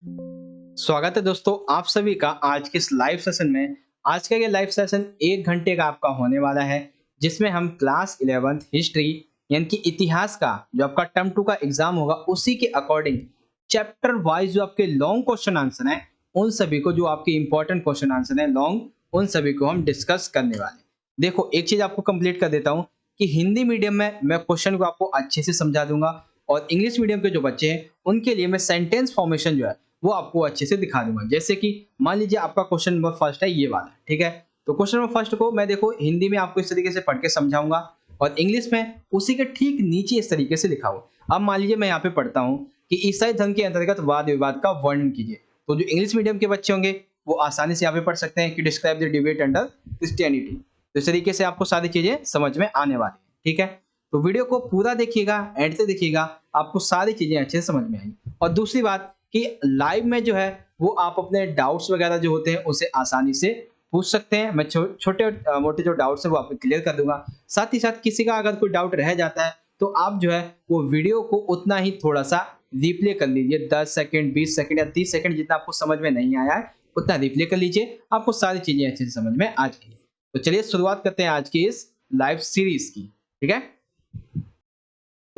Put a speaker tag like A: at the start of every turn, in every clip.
A: स्वागत है दोस्तों आप सभी का आज के इस लाइव सेशन में। आज का ये लाइव सेशन 1 घंटे का आपका होने वाला है, जिसमें हम क्लास 11th हिस्ट्री यानी कि इतिहास का जो आपका टर्म 2 का एग्जाम होगा उसी के अकॉर्डिंग चैप्टर वाइज जो आपके लॉन्ग क्वेश्चन आंसर हैं, उन सभी को जो आपके इंपॉर्टेंट क्वेश्चन आंसर हैं लॉन्ग, उन सभी को हम डिस्कस करने वाले हैं। देखो एक चीज आपको कंप्लीट कर देता हूँ कि हिंदी मीडियम में मैं क्वेश्चन को आपको अच्छे से समझा दूंगा, और इंग्लिश मीडियम के जो बच्चे हैं उनके लिए मैं सेंटेंस फॉर्मेशन जो है वो आपको अच्छे से दिखा दूंगा। जैसे कि मान लीजिए आपका क्वेश्चन नंबर फर्स्ट है ये वाला, ठीक है। तो क्वेश्चन नंबर फर्स्ट को मैं देखो हिंदी में आपको इस तरीके से पढ़ के समझाऊंगा, और इंग्लिश में उसी के ठीक नीचे इस तरीके से लिखा हुआ। अब मान लीजिए मैं यहाँ पे पढ़ता हूँ कि ईसाई धर्म के अंतर्गत वाद विवाद का वर्णन कीजिए। तो जो इंग्लिश मीडियम के बच्चे होंगे वो आसानी से यहाँ पे पढ़ सकते हैं कि describe the debate under Christianity. तो इस तरीके से आपको सारी चीजें समझ में आने वाली है, ठीक है। तो वीडियो को पूरा देखिएगा, एंड तक देखिएगा, आपको सारी चीजें अच्छे से समझ में आएंगी। और दूसरी बात कि लाइव में जो है वो आप अपने डाउट्स वगैरह जो होते हैं उसे आसानी से पूछ सकते हैं। मैं छोटे मोटे जो डाउट्स है वो आपको क्लियर कर दूंगा। साथ ही साथ किसी का अगर कोई डाउट रह जाता है तो आप जो है वो वीडियो को उतना ही थोड़ा सा रिप्ले कर लीजिए, 10 सेकंड 20 सेकंड या 30 सेकंड जितना आपको समझ में नहीं आया है उतना रिप्ले कर लीजिए, आपको सारी चीजें अच्छे से समझ में आ जाएगी। तो चलिए शुरुआत करते हैं आज की इस लाइव सीरीज की, ठीक है।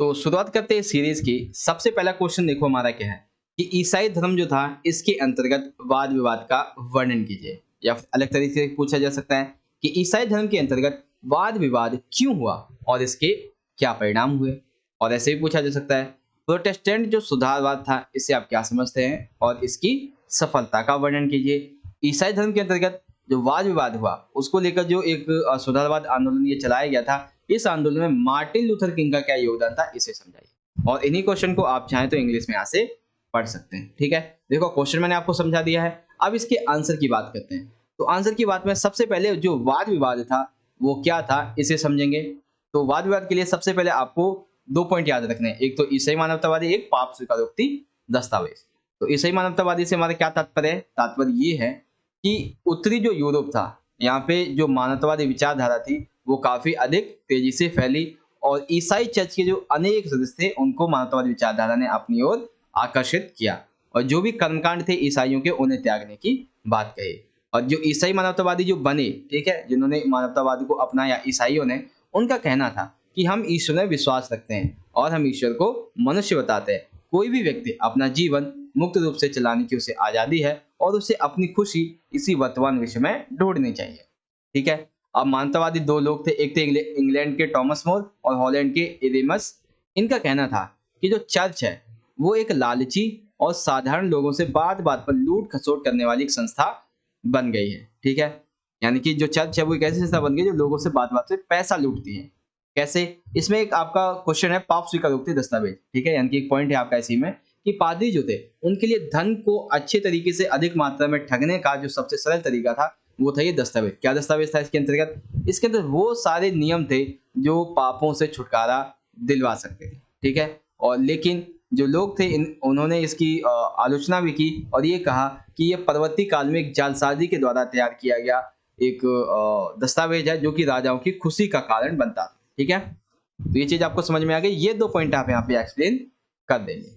A: तो शुरुआत करते हैं सीरीज की। सबसे पहला क्वेश्चन देखो हमारा क्या है कि ईसाई धर्म जो था इसके अंतर्गत वाद विवाद का वर्णन कीजिए, या फिर अलग तरीके से पूछा जा सकता है कि ईसाई धर्म के अंतर्गत वाद विवाद क्यों हुआ और इसके क्या परिणाम हुए। और ऐसे भी पूछा जा सकता है प्रोटेस्टेंट जो सुधारवाद था इससे आप क्या समझते हैं और इसकी सफलता का वर्णन कीजिए। ईसाई धर्म के अंतर्गत जो वाद विवाद हुआ उसको लेकर जो एक सुधारवाद आंदोलन ये चलाया गया था, इस आंदोलन में मार्टिन लूथर किंग का क्या योगदान था इसे समझाइए। और इन्हीं क्वेश्चन को आप चाहें तो इंग्लिश में यहाँ से पढ़ सकते हैं, ठीक है। देखो क्वेश्चन मैंने आपको समझा दिया है, अब इसके आंसर की बात करते हैं। तो आंसर की बात में सबसे पहले जो वाद विवाद था वो क्या था इसे समझेंगे। तो वाद विवाद के लिए सबसे पहले आपको 2 पॉइंट याद रखने हैं, एक तो ईसाई मानवतावादी, एक पाप स्वीकारोक्ति दस्तावेज। तो ईसाई मानवतावादी से हमारा क्या तात्पर्य है? तात्पर्य ये है कि उत्तरी जो यूरोप था यहाँ पे जो मानवतावादी विचारधारा थी वो काफी अधिक तेजी से फैली, और ईसाई चर्च के जो अनेक सदस्य थे उनको मानवतावादी विचारधारा ने अपनी ओर आकर्षित किया, और जो भी कर्मकांड थे ईसाइयों के उन्हें त्यागने की बात कही। और जो ईसाई मानवतावादी जो बने, ठीक है, जिन्होंने मानवतावाद को अपनाया ईसाइयों ने, उनका कहना था कि हम ईश्वर में विश्वास रखते हैं और हम ईश्वर को मनुष्य बताते हैं। कोई भी व्यक्ति अपना जीवन मुक्त रूप से चलाने की उसे आजादी है और उसे अपनी खुशी इसी वर्तमान विश्व में ढूंढनी चाहिए, ठीक है। अब मानवतावादी दो लोग थे, एक थे इंग्लैंड के टॉमस मोर और हॉलैंड के एडेमस। इनका कहना था कि जो चर्च है वो एक लालची और साधारण लोगों से बात बात पर लूट खसोट करने वाली एक संस्था बन गई है, ठीक है। यानी कि जो चर्च है वो एक ऐसी संस्था बन गई जो लोगों से बात बात पे पैसा लूटती है। कैसे? इसमें एक आपका क्वेश्चन है पाप स्वीकारोक्ति दस्तावेज, ठीक है, यानी कि एक पॉइंट है आपका इसी में कि पादरी जो थे उनके लिए धन को अच्छे तरीके से अधिक मात्रा में ठगने का जो सबसे सरल तरीका था वो था ये दस्तावेज। क्या दस्तावेज था इसके अंतर्गत? इसके अंदर वो सारे नियम थे जो पापों से छुटकारा दिलवा सकते थे, ठीक है। और लेकिन जो लोग थे उन्होंने इसकी आलोचना भी की और ये कहा कि ये परवर्ती काल में एक जालसाजी के द्वारा तैयार किया गया एक दस्तावेज है जो कि राजाओं की खुशी का कारण बनता था, ठीक है। तो ये चीज आपको समझ में आ गई, ये 2 पॉइंट आप यहाँ पे एक्सप्लेन कर देंगे।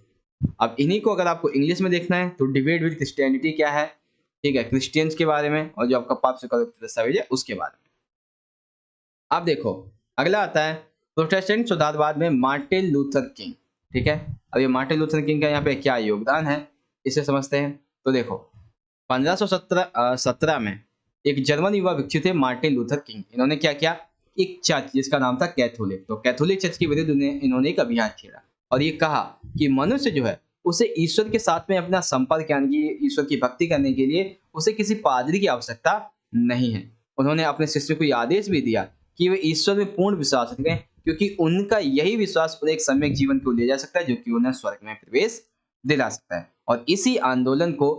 A: अब इन्हीं को अगर आपको इंग्लिश में देखना है तो डिबेट विद क्रिश्चियनिटी क्या है, ठीक है, क्रिश्चियंस के बारे में, और जो आपका पाप स्वीकारोक्ति दस्तावेज है उसके बारे में। अब देखो अगला आता है प्रोटेस्टेंट सुधारवाद में मार्टिन लूथर किंग, ठीक है। अब ये मार्टिन लूथर किंग का यहाँ पे क्या योगदान है इसे समझते हैं। तो देखो 1517 में एक जर्मन युवा व्यक्ति थे मार्टिन लूथर किंग। इन्होंने क्या किया, एक चर्च जिसका नाम था कैथोलिक, तो कैथोलिक चर्च के विरुद्ध इन्होंने एक अभियान छेड़ा और ये कहा कि मनुष्य जो है उसे ईश्वर के साथ में अपना संपर्क यानी कि ईश्वर की भक्ति करने के लिए उसे किसी पादरी की आवश्यकता नहीं है। उन्होंने अपने शिष्य को यह आदेश भी दिया कि वे ईश्वर में पूर्ण विश्वास रखें, क्योंकि उनका यही विश्वास उन्हें एक सम्यक जीवन को ले जा सकता है जो कि उन्हें स्वर्ग में प्रवेश दिला सकता है। और इसी आंदोलन को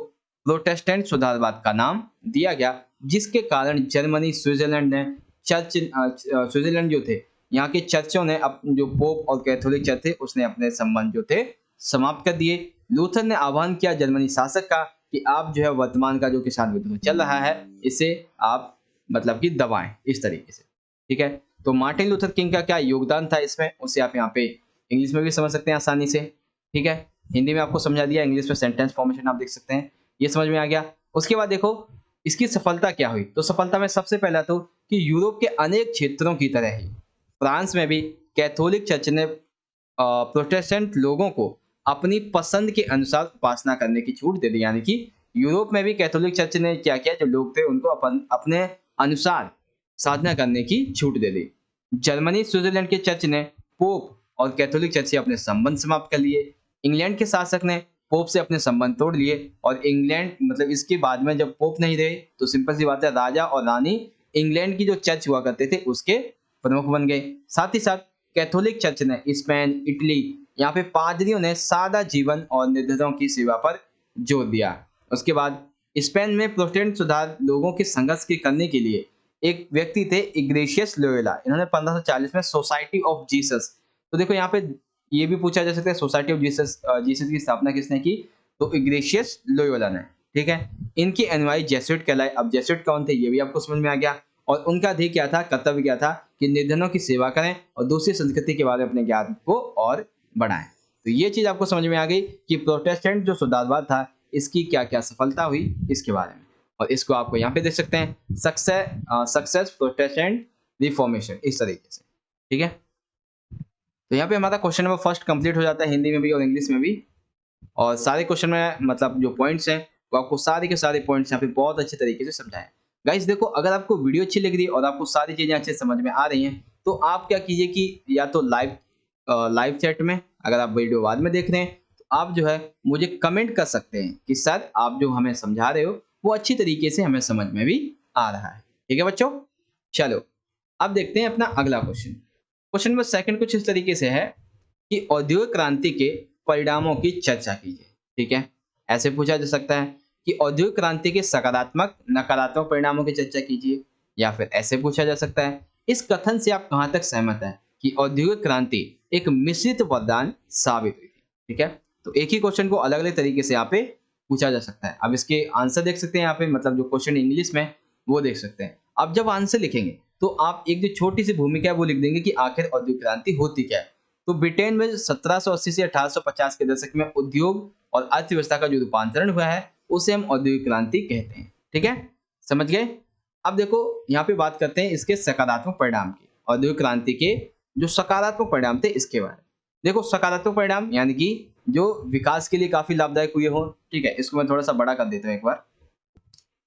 A: प्रोटेस्टेंट सुधारवाद का नाम दिया गया, जिसके कारण जर्मनी, स्विट्जरलैंड ने स्विट्जरलैंड जो थे यहाँ के चर्चों ने जो पोप और कैथोलिक चर्च थे उसने अपने संबंध जो थे समाप्त कर दिए। लूथर ने आह्वान किया जर्मनी शासक का कि आप जो है वर्तमान का जो किसान विद्रोह चल रहा है इसे आप मतलब कि दबाएं इस तरीके से, ठीक है। तो मार्टिन लूथर किंग का क्या योगदान था इसमें उसे आप यहाँ पे इंग्लिश में भी समझ सकते हैं आसानी से, ठीक है। हिंदी में आपको समझा दिया, इंग्लिश में सेंटेंस फॉर्मेशन आप देख सकते हैं, ये समझ में आ गया। उसके बाद देखो इसकी सफलता क्या हुई, तो सफलता में सबसे पहला तो कि यूरोप के अनेक क्षेत्रों की तरह ही फ्रांस में भी कैथोलिक चर्च ने प्रोटेस्टेंट लोगों को अपनी पसंद के अनुसार उपासना करने की छूट दे दी। यानी कि यूरोप में भी कैथोलिक चर्च ने क्या किया, जो लोग थे उनको अपने अनुसार साधना करने की छूट दे दी। जर्मनी स्विट्जरलैंड के चर्च ने पोप और कैथोलिक चर्च से अपने संबंध समाप्त कर लिए। इंग्लैंड के शासक ने पोप से अपने संबंध तोड़ लिए और इंग्लैंड मतलब इसके बाद में जब पोप नहीं रहे तो सिंपल सी बात है, राजा और रानी इंग्लैंड की जो चर्च हुआ करते थे उसके प्रमुख बन गए। साथ ही साथ कैथोलिक चर्च ने स्पेन, इटली, यहाँ पे पादरियों ने सादा जीवन और निर्धनों की सेवा पर जोर दिया। उसके बाद स्पेन में प्रोटेस्टेंट सुधार लोगों के संघर्ष के करने के लिए एक व्यक्ति थे इग्नेशियस लोयोला, इन्होंने 1540 में सोसाइटी ऑफ जीसस, तो देखो यहाँ पे ये भी पूछा जा सकता है सोसाइटी ऑफ जीसस जीसस की स्थापना किसने की, तो इग्नेशियस लोयोला ने। ठीक है, इनके अनुयायी जेसुइट कहलाए। अब जेसुइट कौन थे ये भी आपको समझ में आ गया, और उनका ध्येय क्या था, कर्तव्य क्या था कि निर्धनों की सेवा करें और दूसरी संस्कृति के बारे में अपने ज्ञान को और बढ़ाएं। तो ये चीज आपको समझ में आ गई कि प्रोटेस्टेंट जो सुधारवाद था इसकी क्या क्या सफलता हुई इसके बारे में, और इसको आपको यहाँ पे देख सकते हैं सक्सेस प्रोटेस्टेंट रिफॉर्मेशन इस तरीके से। ठीक है, तो यहाँ पे हमारा क्वेश्चन नंबर फर्स्ट कंप्लीट हो जाता है हिंदी में भी और इंग्लिश में भी, और सारे क्वेश्चन में मतलब जो पॉइंट्स हैं वो आपको सारे के सारे पॉइंट्स यहाँ पे बहुत अच्छे तरीके से समझाएं। गाइस देखो अगर आपको वीडियो अच्छी लग रही है और आपको सारी चीजें अच्छे समझ में आ रही हैं तो आप क्या कीजिए कि या तो लाइव चैट में, अगर आप वीडियो बाद में देख रहे हैं तो आप जो है मुझे कमेंट कर सकते हैं कि सर आप जो हमें समझा रहे हो वो अच्छी तरीके से हमें समझ में भी आ रहा है। ठीक है बच्चों, चलो अब देखते हैं अपना अगला क्वेश्चन। क्वेश्चन नंबर सेकंड कुछ इस तरीके से है कि औद्योगिक क्रांति के परिणामों की चर्चा कीजिए। ठीक है, ऐसे पूछा जा सकता है कि औद्योगिक क्रांति के सकारात्मक नकारात्मक परिणामों की चर्चा कीजिए, या फिर ऐसे पूछा जा सकता है इस कथन से आप कहां तक सहमत हैं कि औद्योगिक क्रांति एक मिश्रित वरदान साबित हुई थी। ठीक है, तो एक ही क्वेश्चन को अलग अलग तरीके से यहाँ पे पूछा जा सकता है। अब इसके आंसर देख सकते हैं यहाँ पे, मतलब जो क्वेश्चन इंग्लिश में वो देख सकते हैं। अब जब आंसर लिखेंगे तो आप एक जो छोटी सी भूमिका है वो लिख देंगे कि आखिर औद्योगिक क्रांति होती क्या है। तो ब्रिटेन में 1780 से 1850 के दशक में उद्योग और अर्थव्यवस्था का जो रूपांतरण हुआ है उसे हम औद्योगिक क्रांति कहते हैं। ठीक है, समझ गए। अब देखो यहाँ पे बात करते हैं इसके सकारात्मक परिणाम की, औद्योगिक क्रांति के जो सकारात्मक परिणाम थे इसके बारे में। देखो सकारात्मक परिणाम यानी कि जो विकास के लिए काफी लाभदायक हुए हो। ठीक है, इसको मैं थोड़ा सा बड़ा कर देता हूँ एक बार,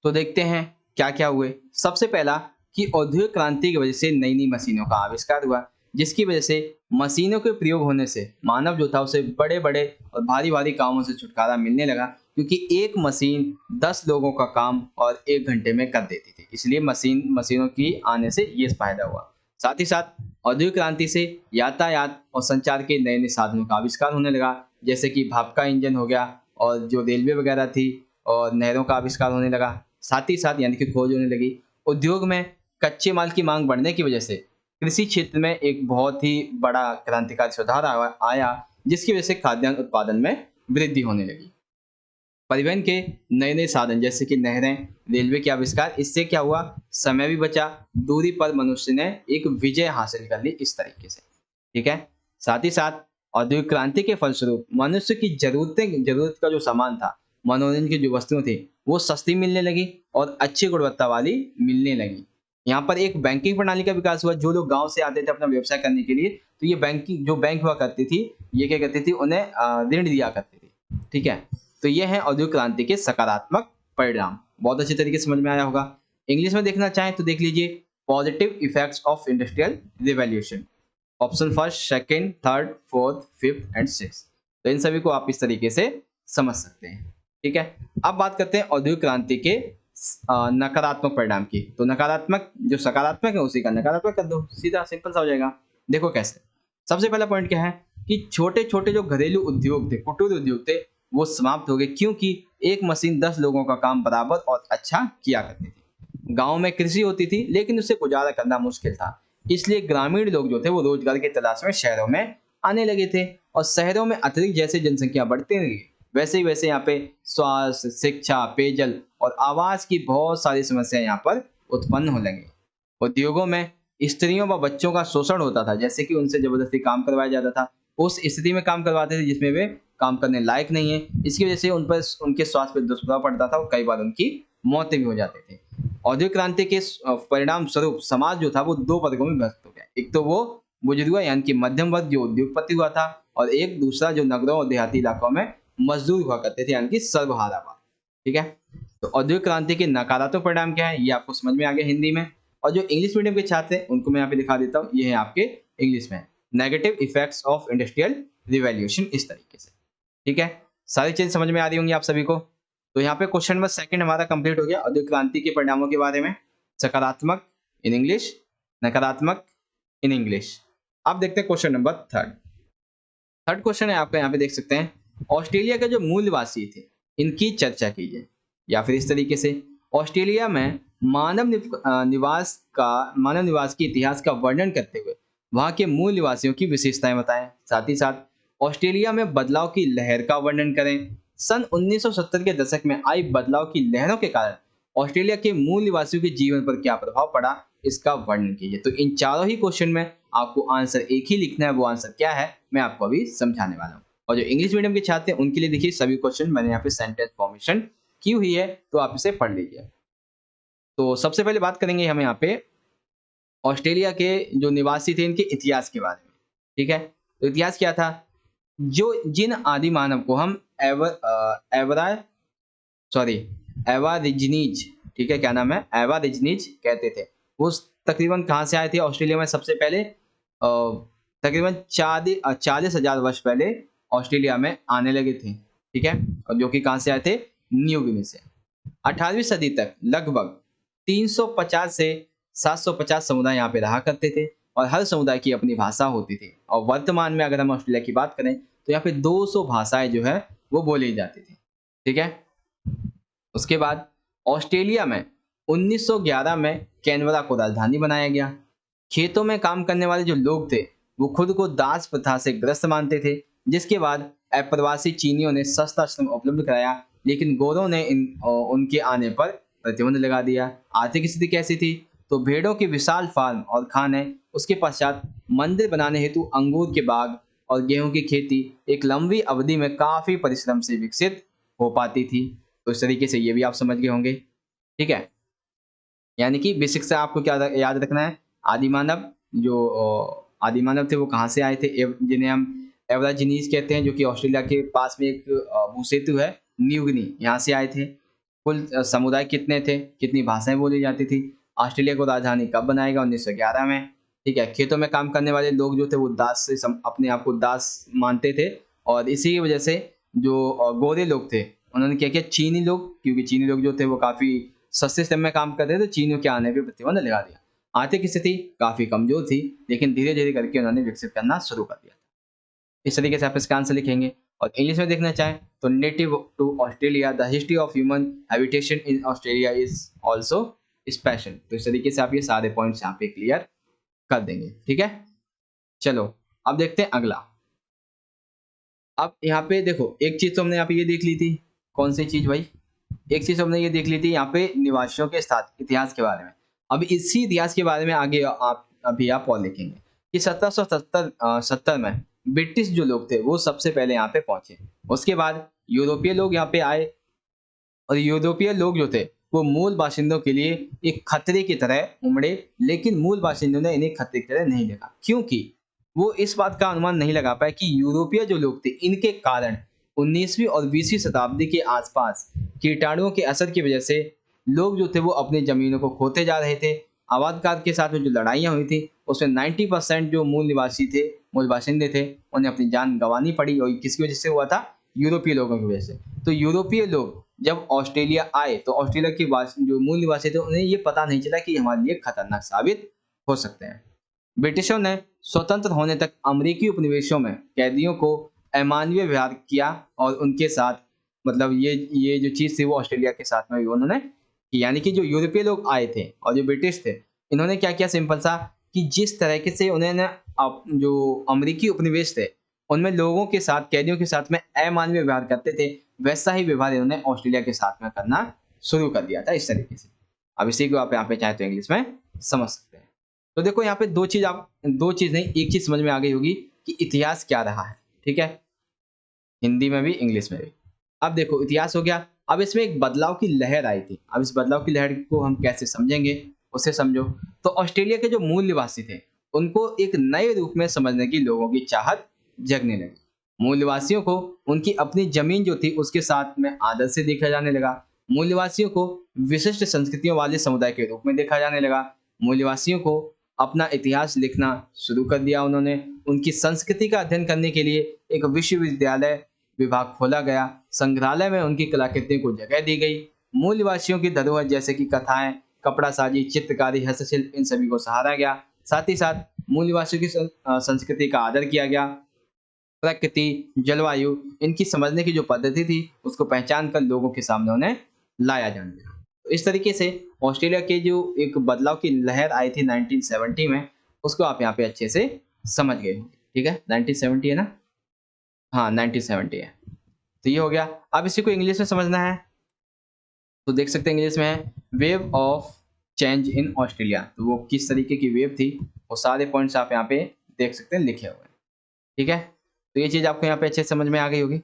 A: तो देखते हैं क्या क्या हुए। सबसे पहला कि औद्योगिक क्रांति की वजह से नई नई मशीनों का आविष्कार हुआ, जिसकी वजह से मशीनों के प्रयोग होने से मानव जो था उसे बड़े बड़े और भारी भारी कामों से छुटकारा मिलने लगा, क्योंकि एक मशीन 10 लोगों का काम और 1 घंटे में कर देती थी, इसलिए मशीनों की आने से ये फायदा हुआ। साथ ही साथ औद्योगिक क्रांति से यातायात और संचार के नए नए साधनों का आविष्कार होने लगा, जैसे कि भाप का इंजन हो गया और जो रेलवे वगैरह थी, और नहरों का आविष्कार होने लगा। साथ ही साथ यानी कि खोज होने लगी। उद्योग में कच्चे माल की मांग बढ़ने की वजह से कृषि क्षेत्र में एक बहुत ही बड़ा क्रांतिकारी सुधार आया, जिसकी वजह से खाद्यान्न उत्पादन में वृद्धि होने लगी। परिवहन के नए नए साधन जैसे कि नहरें, रेलवे के आविष्कार, इससे क्या हुआ, समय भी बचा, दूरी पर मनुष्य ने एक विजय हासिल कर ली इस तरीके से। ठीक है, साथ ही साथ औद्योगिक क्रांति के फलस्वरूप मनुष्य की जरूरत का जो सामान था, मनोरंजन की जो वस्तुएं थी वो सस्ती मिलने लगी और अच्छी गुणवत्ता वाली मिलने लगी। यहाँ पर एक बैंकिंग प्रणाली का विकास हुआ। जो लोग गांव से आते थे अपना व्यवसाय करने के लिए, तो ये बैंक हुआ करती थी, ये क्या करती थी, उन्हें ऋण दिया करती थी। ठीक है, तो ये है औद्योगिक क्रांति के सकारात्मक परिणाम। बहुत अच्छे तरीके से समझ में आया होगा। इंग्लिश में देखना चाहें तो देख लीजिए, positive effects of industrial revolution, option first, second, third, fourth, fifth and six. तो इन सभी को आप इस तरीके से समझ सकते हैं। ठीक है, अब बात करते हैं औद्योगिक क्रांति के नकारात्मक परिणाम की। तो नकारात्मक जो सकारात्मक है उसी का नकारात्मक कर दो, सीधा सिंपल सा हो जाएगा। देखो कैसे। सबसे पहला पॉइंट क्या है कि छोटे छोटे जो घरेलू उद्योग थे, कुटीर उद्योग थे, वो समाप्त हो गए, क्योंकि एक मशीन 10 लोगों का काम बराबर और अच्छा किया करती थी। गांव में कृषि होती थी लेकिन उससे गुजारा करना मुश्किल था, इसलिए ग्रामीण लोग जो थे वो रोजगार की तलाश में शहरों में आने लगे थे, और शहरों में अतिरिक्त जैसे जनसंख्या बढ़ती रही वैसे ही वैसे यहाँ पे स्वास्थ्य, शिक्षा, पेयजल और आवास की बहुत सारी समस्याएं यहाँ पर उत्पन्न होने लगी। उद्योगों में स्त्रियों व बच्चों का शोषण होता था, जैसे कि उनसे जबरदस्ती काम करवाया जाता था। उस स्थिति में काम करवाते थे जिसमें वे काम करने लायक नहीं है। इसकी वजह से उन पर उनके स्वास्थ्य पर दुष्प्रभाव पड़ता था और कई बार उनकी मौतें भी हो जाती थी। औद्योगिक क्रांति के परिणाम स्वरूप समाज जो था वो दो वर्गों में विभक्त हो गया। एक तो वो बुजुर्ग यानी कि मध्यम वर्ग जो उद्योगपति हुआ था, और एक दूसरा जो नगरों और देहाती इलाकों में मजदूर हुआ करते थे यानी कि सर्वहारा वर्ग। ठीक है, तो औद्योगिक क्रांति के नकारात्मक परिणाम क्या है ये आपको समझ में आ गया हिंदी में। और जो इंग्लिश मीडियम के छात्र हैं उनको मैं यहाँ पे दिखा देता हूँ, ये है आपके इंग्लिश में negative effects of industrial revolution, इस तरीके से। ठीक है, सारी चीजें समझ में आ रही होंगी आप सभी को। तो यहाँ पे क्वेश्चन नंबर सेकंड हमारा कंप्लीट हो गया औद्योगिक क्रांति के परिणामों के बारे में, सकारात्मक इन इंग्लिश, नकारात्मक इन इंग्लिश। अब देखते हैं question number third. Third question है आपका, यहाँ पे देख सकते हैं, ऑस्ट्रेलिया के जो मूल निवासी थे इनकी चर्चा कीजिए। या फिर इस तरीके से, ऑस्ट्रेलिया में मानव निवास के इतिहास का वर्णन करते हुए वहां के मूल निवासियों की विशेषताएं बताएं। साथ ही साथ ऑस्ट्रेलिया में बदलाव की लहर का वर्णन करें। सन 1970 के दशक में आई बदलाव की लहरों के कारण ऑस्ट्रेलिया के मूल निवासियों के जीवन पर क्या प्रभाव पड़ा, इसका वर्णन कीजिए। तो इन चारों ही क्वेश्चन में आपको आंसर एक ही लिखना है, वो आंसर क्या है मैं आपको अभी समझाने वाला हूँ। और जो इंग्लिश मीडियम के छात्र हैं उनके लिए देखिए सभी क्वेश्चन मैंने यहाँ पे सेंटेंस फॉर्मेशन की हुई है, तो आप इसे पढ़ लीजिए। तो सबसे पहले बात करेंगे हम यहाँ पे ऑस्ट्रेलिया के जो निवासी थे इनके इतिहास के बारे में। ठीक है, तो इतिहास क्या था, जो जिन आदि मानव को हम एवारिजिनीज, ठीक है, क्या नाम है, एवारिजिनीज कहते थे, वो तकरीबन कहाँ से आए थे ऑस्ट्रेलिया में सबसे पहले, तकरीबन 40,000 वर्ष पहले ऑस्ट्रेलिया में आने लगे थे। ठीक है, और जो कि कहाँ से आए थे, न्यू गिनी से। 18वीं सदी तक लगभग 350 से 750 समुदाय यहाँ पे रहा करते थे और हर समुदाय की अपनी भाषा होती थी। और वर्तमान में अगर हम ऑस्ट्रेलिया की बात करें तो यहाँ पे 200 भाषाएं जो है वो बोली जाती थी। ठीक है, उसके बाद ऑस्ट्रेलिया में 1911 में कैनबरा को राजधानी बनाया गया। खेतों में काम करने वाले जो लोग थे वो खुद को दास प्रथा से ग्रस्त मानते थे, जिसके बाद अप्रवासी चीनियों ने सस्ता श्रम उपलब्ध कराया, लेकिन गोरों ने उनके आने पर प्रतिबंध लगा दिया। आर्थिक स्थिति कैसी थी, तो भेड़ों के विशाल फार्म और खाने, उसके पश्चात मंदिर बनाने हेतु अंगूर के बाग और गेहूं की खेती एक लंबी अवधि में काफी परिश्रम से विकसित हो पाती थी। तो इस तरीके से ये भी आप समझ गए होंगे। ठीक है, यानी कि बेसिक से आपको क्या याद रखना है, आदि मानव थे वो कहाँ से आए थे, जिन्हें हम एवराजिनीज कहते हैं, जो कि ऑस्ट्रेलिया के पास में एक भूसेतु है न्यू गिनी, यहाँ से आए थे। कुल समुदाय कितने थे, कितनी भाषाएं बोली जाती थी, ऑस्ट्रेलिया को राजधानी कब बनाएगा, 1911 में। ठीक है, खेतों में काम करने वाले लोग जो थे वो दास से अपने आप को दास मानते थे, और इसी की वजह से जो गोरे लोग थे उन्होंने क्या किया, चीनी लोग, क्योंकि चीनी लोग जो थे वो काफी सस्ते श्रम में काम करते थे, तो चीनियों के आने पर प्रतिबंध लगा दिया। आर्थिक स्थिति काफी कमजोर थी, लेकिन धीरे धीरे करके उन्होंने विकसित करना शुरू कर दिया। इस तरीके से आप इसका आंसर लिखेंगे। और इंग्लिश में देखना चाहें तो native to Australia the history of human habitation in Australia is also special. तो इस तरीके से आप ये सारे पॉइंट्स यहाँ पे क्लियर कर देंगे। ठीक है, चलो अब देखते हैं अगला। अब यहाँ पे देखो, एक चीज तो हमने यहाँ पे ये देख ली थी, कौन सी चीज भाई, एक चीज हमने ये देख ली थी यहाँ पे निवासियों के इतिहास के बारे में। अब इसी इतिहास के बारे में आगे आप और लिखेंगे कि 1770 में ब्रिटिश जो लोग थे वो सबसे पहले यहाँ पे पहुंचे। उसके बाद यूरोपीय लोग यहाँ पे आए, और यूरोपीय लोग जो थे वो मूल बाशिंदों के लिए एक खतरे की तरह उमड़े, लेकिन मूल बाशिंदों ने इन्हें खतरे की तरह नहीं देखा, क्योंकि वो इस बात का अनुमान नहीं लगा पाए कि यूरोपीय जो लोग थे इनके कारण 19वीं और 20वीं शताब्दी के आसपास कीटाणुओं के असर की वजह से लोग जो थे वो अपनी जमीनों को खोते जा रहे थे। आबादकार के साथ में जो लड़ाइयाँ हुई थी उसमें 90% जो मूल निवासी थे, मूल बाशिंदे थे, उन्हें अपनी जान गंवानी पड़ी, और किसकी वजह से हुआ था, यूरोपीय लोगों की वजह से। तो यूरोपीय लोग जब ऑस्ट्रेलिया आए तो ऑस्ट्रेलिया के जो मूल निवासी थे उन्हें ये पता नहीं चला कि हमारे लिए खतरनाक साबित हो सकते हैं। ब्रिटिशों ने स्वतंत्र होने तक अमेरिकी उपनिवेशों में कैदियों को अमानवीय व्यवहार किया, और उनके साथ मतलब ये जो चीज़ थी वो ऑस्ट्रेलिया के साथ में भी उन्होंने की। यानी कि जो यूरोपीय लोग आए थे और जो ब्रिटिश थे, इन्होंने क्या किया, सिंपल सा, कि जिस तरीके से उन्होंने जो अमेरिकी उपनिवेश थे उनमें लोगों के साथ, कैदियों के साथ में अमानवीय व्यवहार करते थे, वैसा ही व्यवहार इन्होंने ऑस्ट्रेलिया के साथ में करना शुरू कर दिया था, इस तरीके से। अब इसी को आप यहाँ पे चाहे तो इंग्लिश में समझ सकते हैं। तो देखो यहाँ पे दो चीज नहीं, एक चीज समझ में आ गई होगी कि इतिहास क्या रहा है। ठीक है, हिंदी में भी, इंग्लिश में भी। अब देखो इतिहास हो गया, अब इसमें एक बदलाव की लहर आई थी। अब इस बदलाव की लहर को हम कैसे समझेंगे, उसे समझो। तो ऑस्ट्रेलिया के जो मूल निवासी थे, उनको एक नए रूप में समझने की लोगों की चाहत जगने लगी। मूल निवासियों को उनकी अपनी जमीन जो थी उसके साथ में आदर से देखा जाने लगा। मूल निवासियों को विशिष्ट संस्कृतियों वाले समुदाय के रूप में देखा जाने लगा। मूल निवासियों को अपना इतिहास लिखना शुरू कर दिया उन्होंने। उनकी संस्कृति का अध्ययन करने के लिए एक विश्वविद्यालय विभाग खोला गया। संग्रहालय में उनकी कलाकृतियों को जगह दी गई। मूल निवासियों की धरोहर जैसे कि कथाएं, कपड़ा साजी, चित्रकारी, हस्तशिल्प, इन सभी को सहारा गया। साथ ही साथ मूल निवासियों की संस्कृति का आदर किया गया। प्रकृति, जलवायु, इनकी समझने की जो पद्धति थी उसको पहचान कर लोगों के सामने उन्हें लाया जाने लगा। तो इस तरीके से ऑस्ट्रेलिया के जो एक बदलाव की लहर आई थी 1970 में, उसको आप यहाँ पे अच्छे से समझ गए होंगे। ठीक है, 1970 है ना? हाँ, 1970 है। तो ये हो गया। अब इसी को इंग्लिश में समझना है, तो देख सकते हैं इंग्लिश में है wave of change in Australia. तो वो किस तरीके की वेव थी, वो सारे पॉइंट्स आप यहाँ पे देख सकते हैं लिखे हुए हैं। ठीक है, तो ये चीज आपको यहाँ पे अच्छे से समझ में आ गई होगी।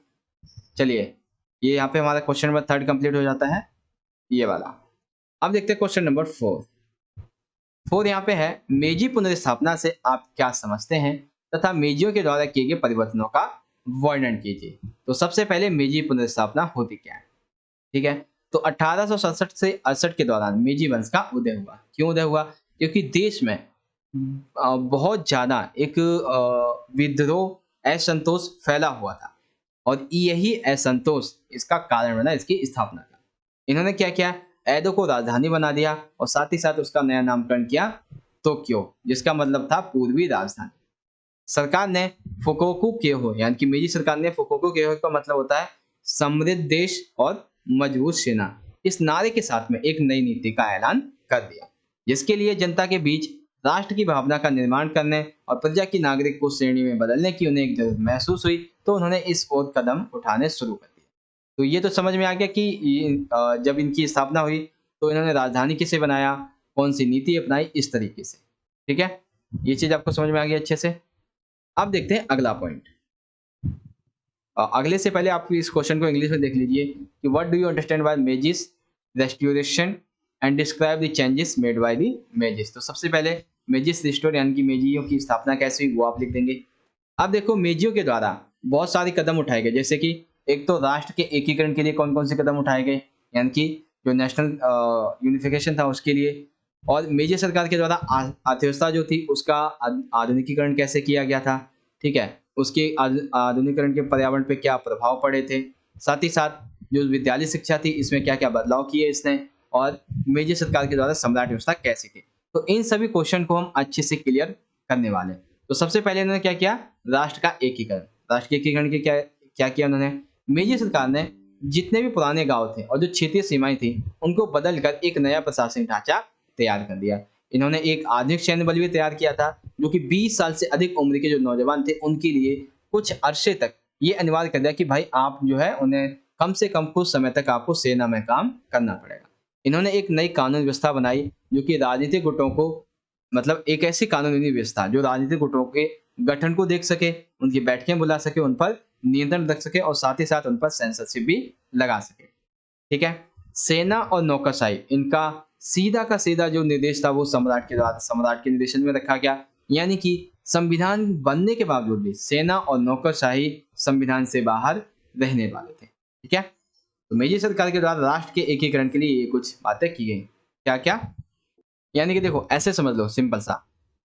A: चलिए, ये यहाँ पे हमारा क्वेश्चन नंबर 3 कंप्लीट हो जाता है, ये वाला। अब देखते हैं क्वेश्चन नंबर 4। 4 यहाँ पे है, मेजी पुनर्स्थापना से आप क्या समझते हैं तथा मेजियों के द्वारा किए गए परिवर्तनों का वर्णन कीजिए। तो सबसे पहले मेजी पुनर्स्थापना होती क्या है? ठीक है, तो 1867 से 68 के दौरान मेजी वंश का उदय हुआ। क्यों उदय हुआ? क्योंकि देश में बहुत ज्यादा एक विद्रोह, असंतोष फैला हुआ था और यही असंतोष इसका कारण बना इसकी स्थापना का। इन्होंने क्या किया, एडो को राजधानी बना दिया और साथ ही साथ उसका नया नामकरण किया टोक्यो, जिसका मतलब था पूर्वी राजधानी। सरकार ने फुकोकू केहो, यानी कि मेजी सरकार ने फुकोकू केहो का मतलब होता है समृद्ध देश और मजबूत सेना, इस नारे के साथ में एक नई नीति का ऐलान कर दिया, जिसके लिए जनता के बीच राष्ट्र की भावना का निर्माण करने और प्रजा की नागरिक को श्रेणी में बदलने की उन्हें एक जरूरत महसूस हुई, तो उन्होंने इस ओर कदम उठाने शुरू कर दिए। तो ये तो समझ में आ गया कि जब इनकी स्थापना हुई तो इन्होंने राजधानी किसे बनाया, कौन सी नीति अपनाई, इस तरीके से। ठीक है, ये चीज आपको समझ में आ गई अच्छे से। अब देखते हैं अगला पॉइंट। अगले से पहले आप इस क्वेश्चन को इंग्लिश में देख लीजिए कि what do you understand by images restoration and describe the changes made by the images. तो सबसे पहले मेजिस रिस्टोर यानी कि मेजियों की स्थापना कैसे हुई वो आप लिख देंगे। अब देखो मेजियों के द्वारा बहुत सारे कदम उठाए गए, जैसे कि एक तो राष्ट्र के एकीकरण के लिए कौन कौन से कदम उठाए गए, यानी कि जो नेशनल यूनिफिकेशन था उसके लिए, और मेजी सरकार के द्वारा अर्थव्यवस्था जो थी उसका आधुनिकीकरण कैसे किया गया था। ठीक है, उसके आधुनिकीकरण के पर्यावरण पे क्या प्रभाव पड़े थे, साथ ही साथ जो विद्यालय शिक्षा थी इसमें क्या क्या बदलाव किए इसने, और मेजी सरकार के द्वारा सम्राट व्यवस्था कैसी थी। तो इन सभी क्वेश्चन को हम अच्छे से क्लियर करने वाले हैं। तो सबसे पहले इन्होंने क्या किया, राष्ट्र का एकीकरण। राष्ट्र के एकीकरण के क्या क्या किया उन्होंने, मेजी सरकार ने जितने भी पुराने गांव थे और जो क्षेत्रीय सीमाएं थी उनको बदलकर एक नया प्रशासनिक ढांचा तैयार कर दिया। इन्होंने एक आधुनिक सैन्य बल भी तैयार किया था, जो कि 20 साल से अधिक उम्र के जो नौजवान थे उनके लिए कुछ अरसे तक ये अनिवार्य कर दिया कि भाई आप जो है उन्हें कम से कम कुछ समय तक आपको सेना में काम करना पड़ेगा। इन्होंने एक नई कानून व्यवस्था बनाई जो कि राजनीतिक गुटों को, मतलब एक ऐसी कानूनी व्यवस्था जो राजनीतिक गुटों के गठन को देख सके, उनकी बैठकें बुला सके, उन पर नियंत्रण रख सके और साथ ही साथ उन पर सेंसरशिप भी लगा सके। ठीक है, सेना और नौकरशाही, इनका सीधा का सीधा जो निर्देश था वो सम्राट के द्वारा, सम्राट के निर्देशन में रखा गया। यानी कि संविधान बनने के बावजूद भी सेना और नौकरशाही संविधान से बाहर रहने वाले थे। ठीक है, तो मेजी सरकार के द्वारा राष्ट्र के एकीकरण के लिए ये कुछ बातें की गई। क्या क्या, यानी कि देखो ऐसे समझ लो सिंपल सा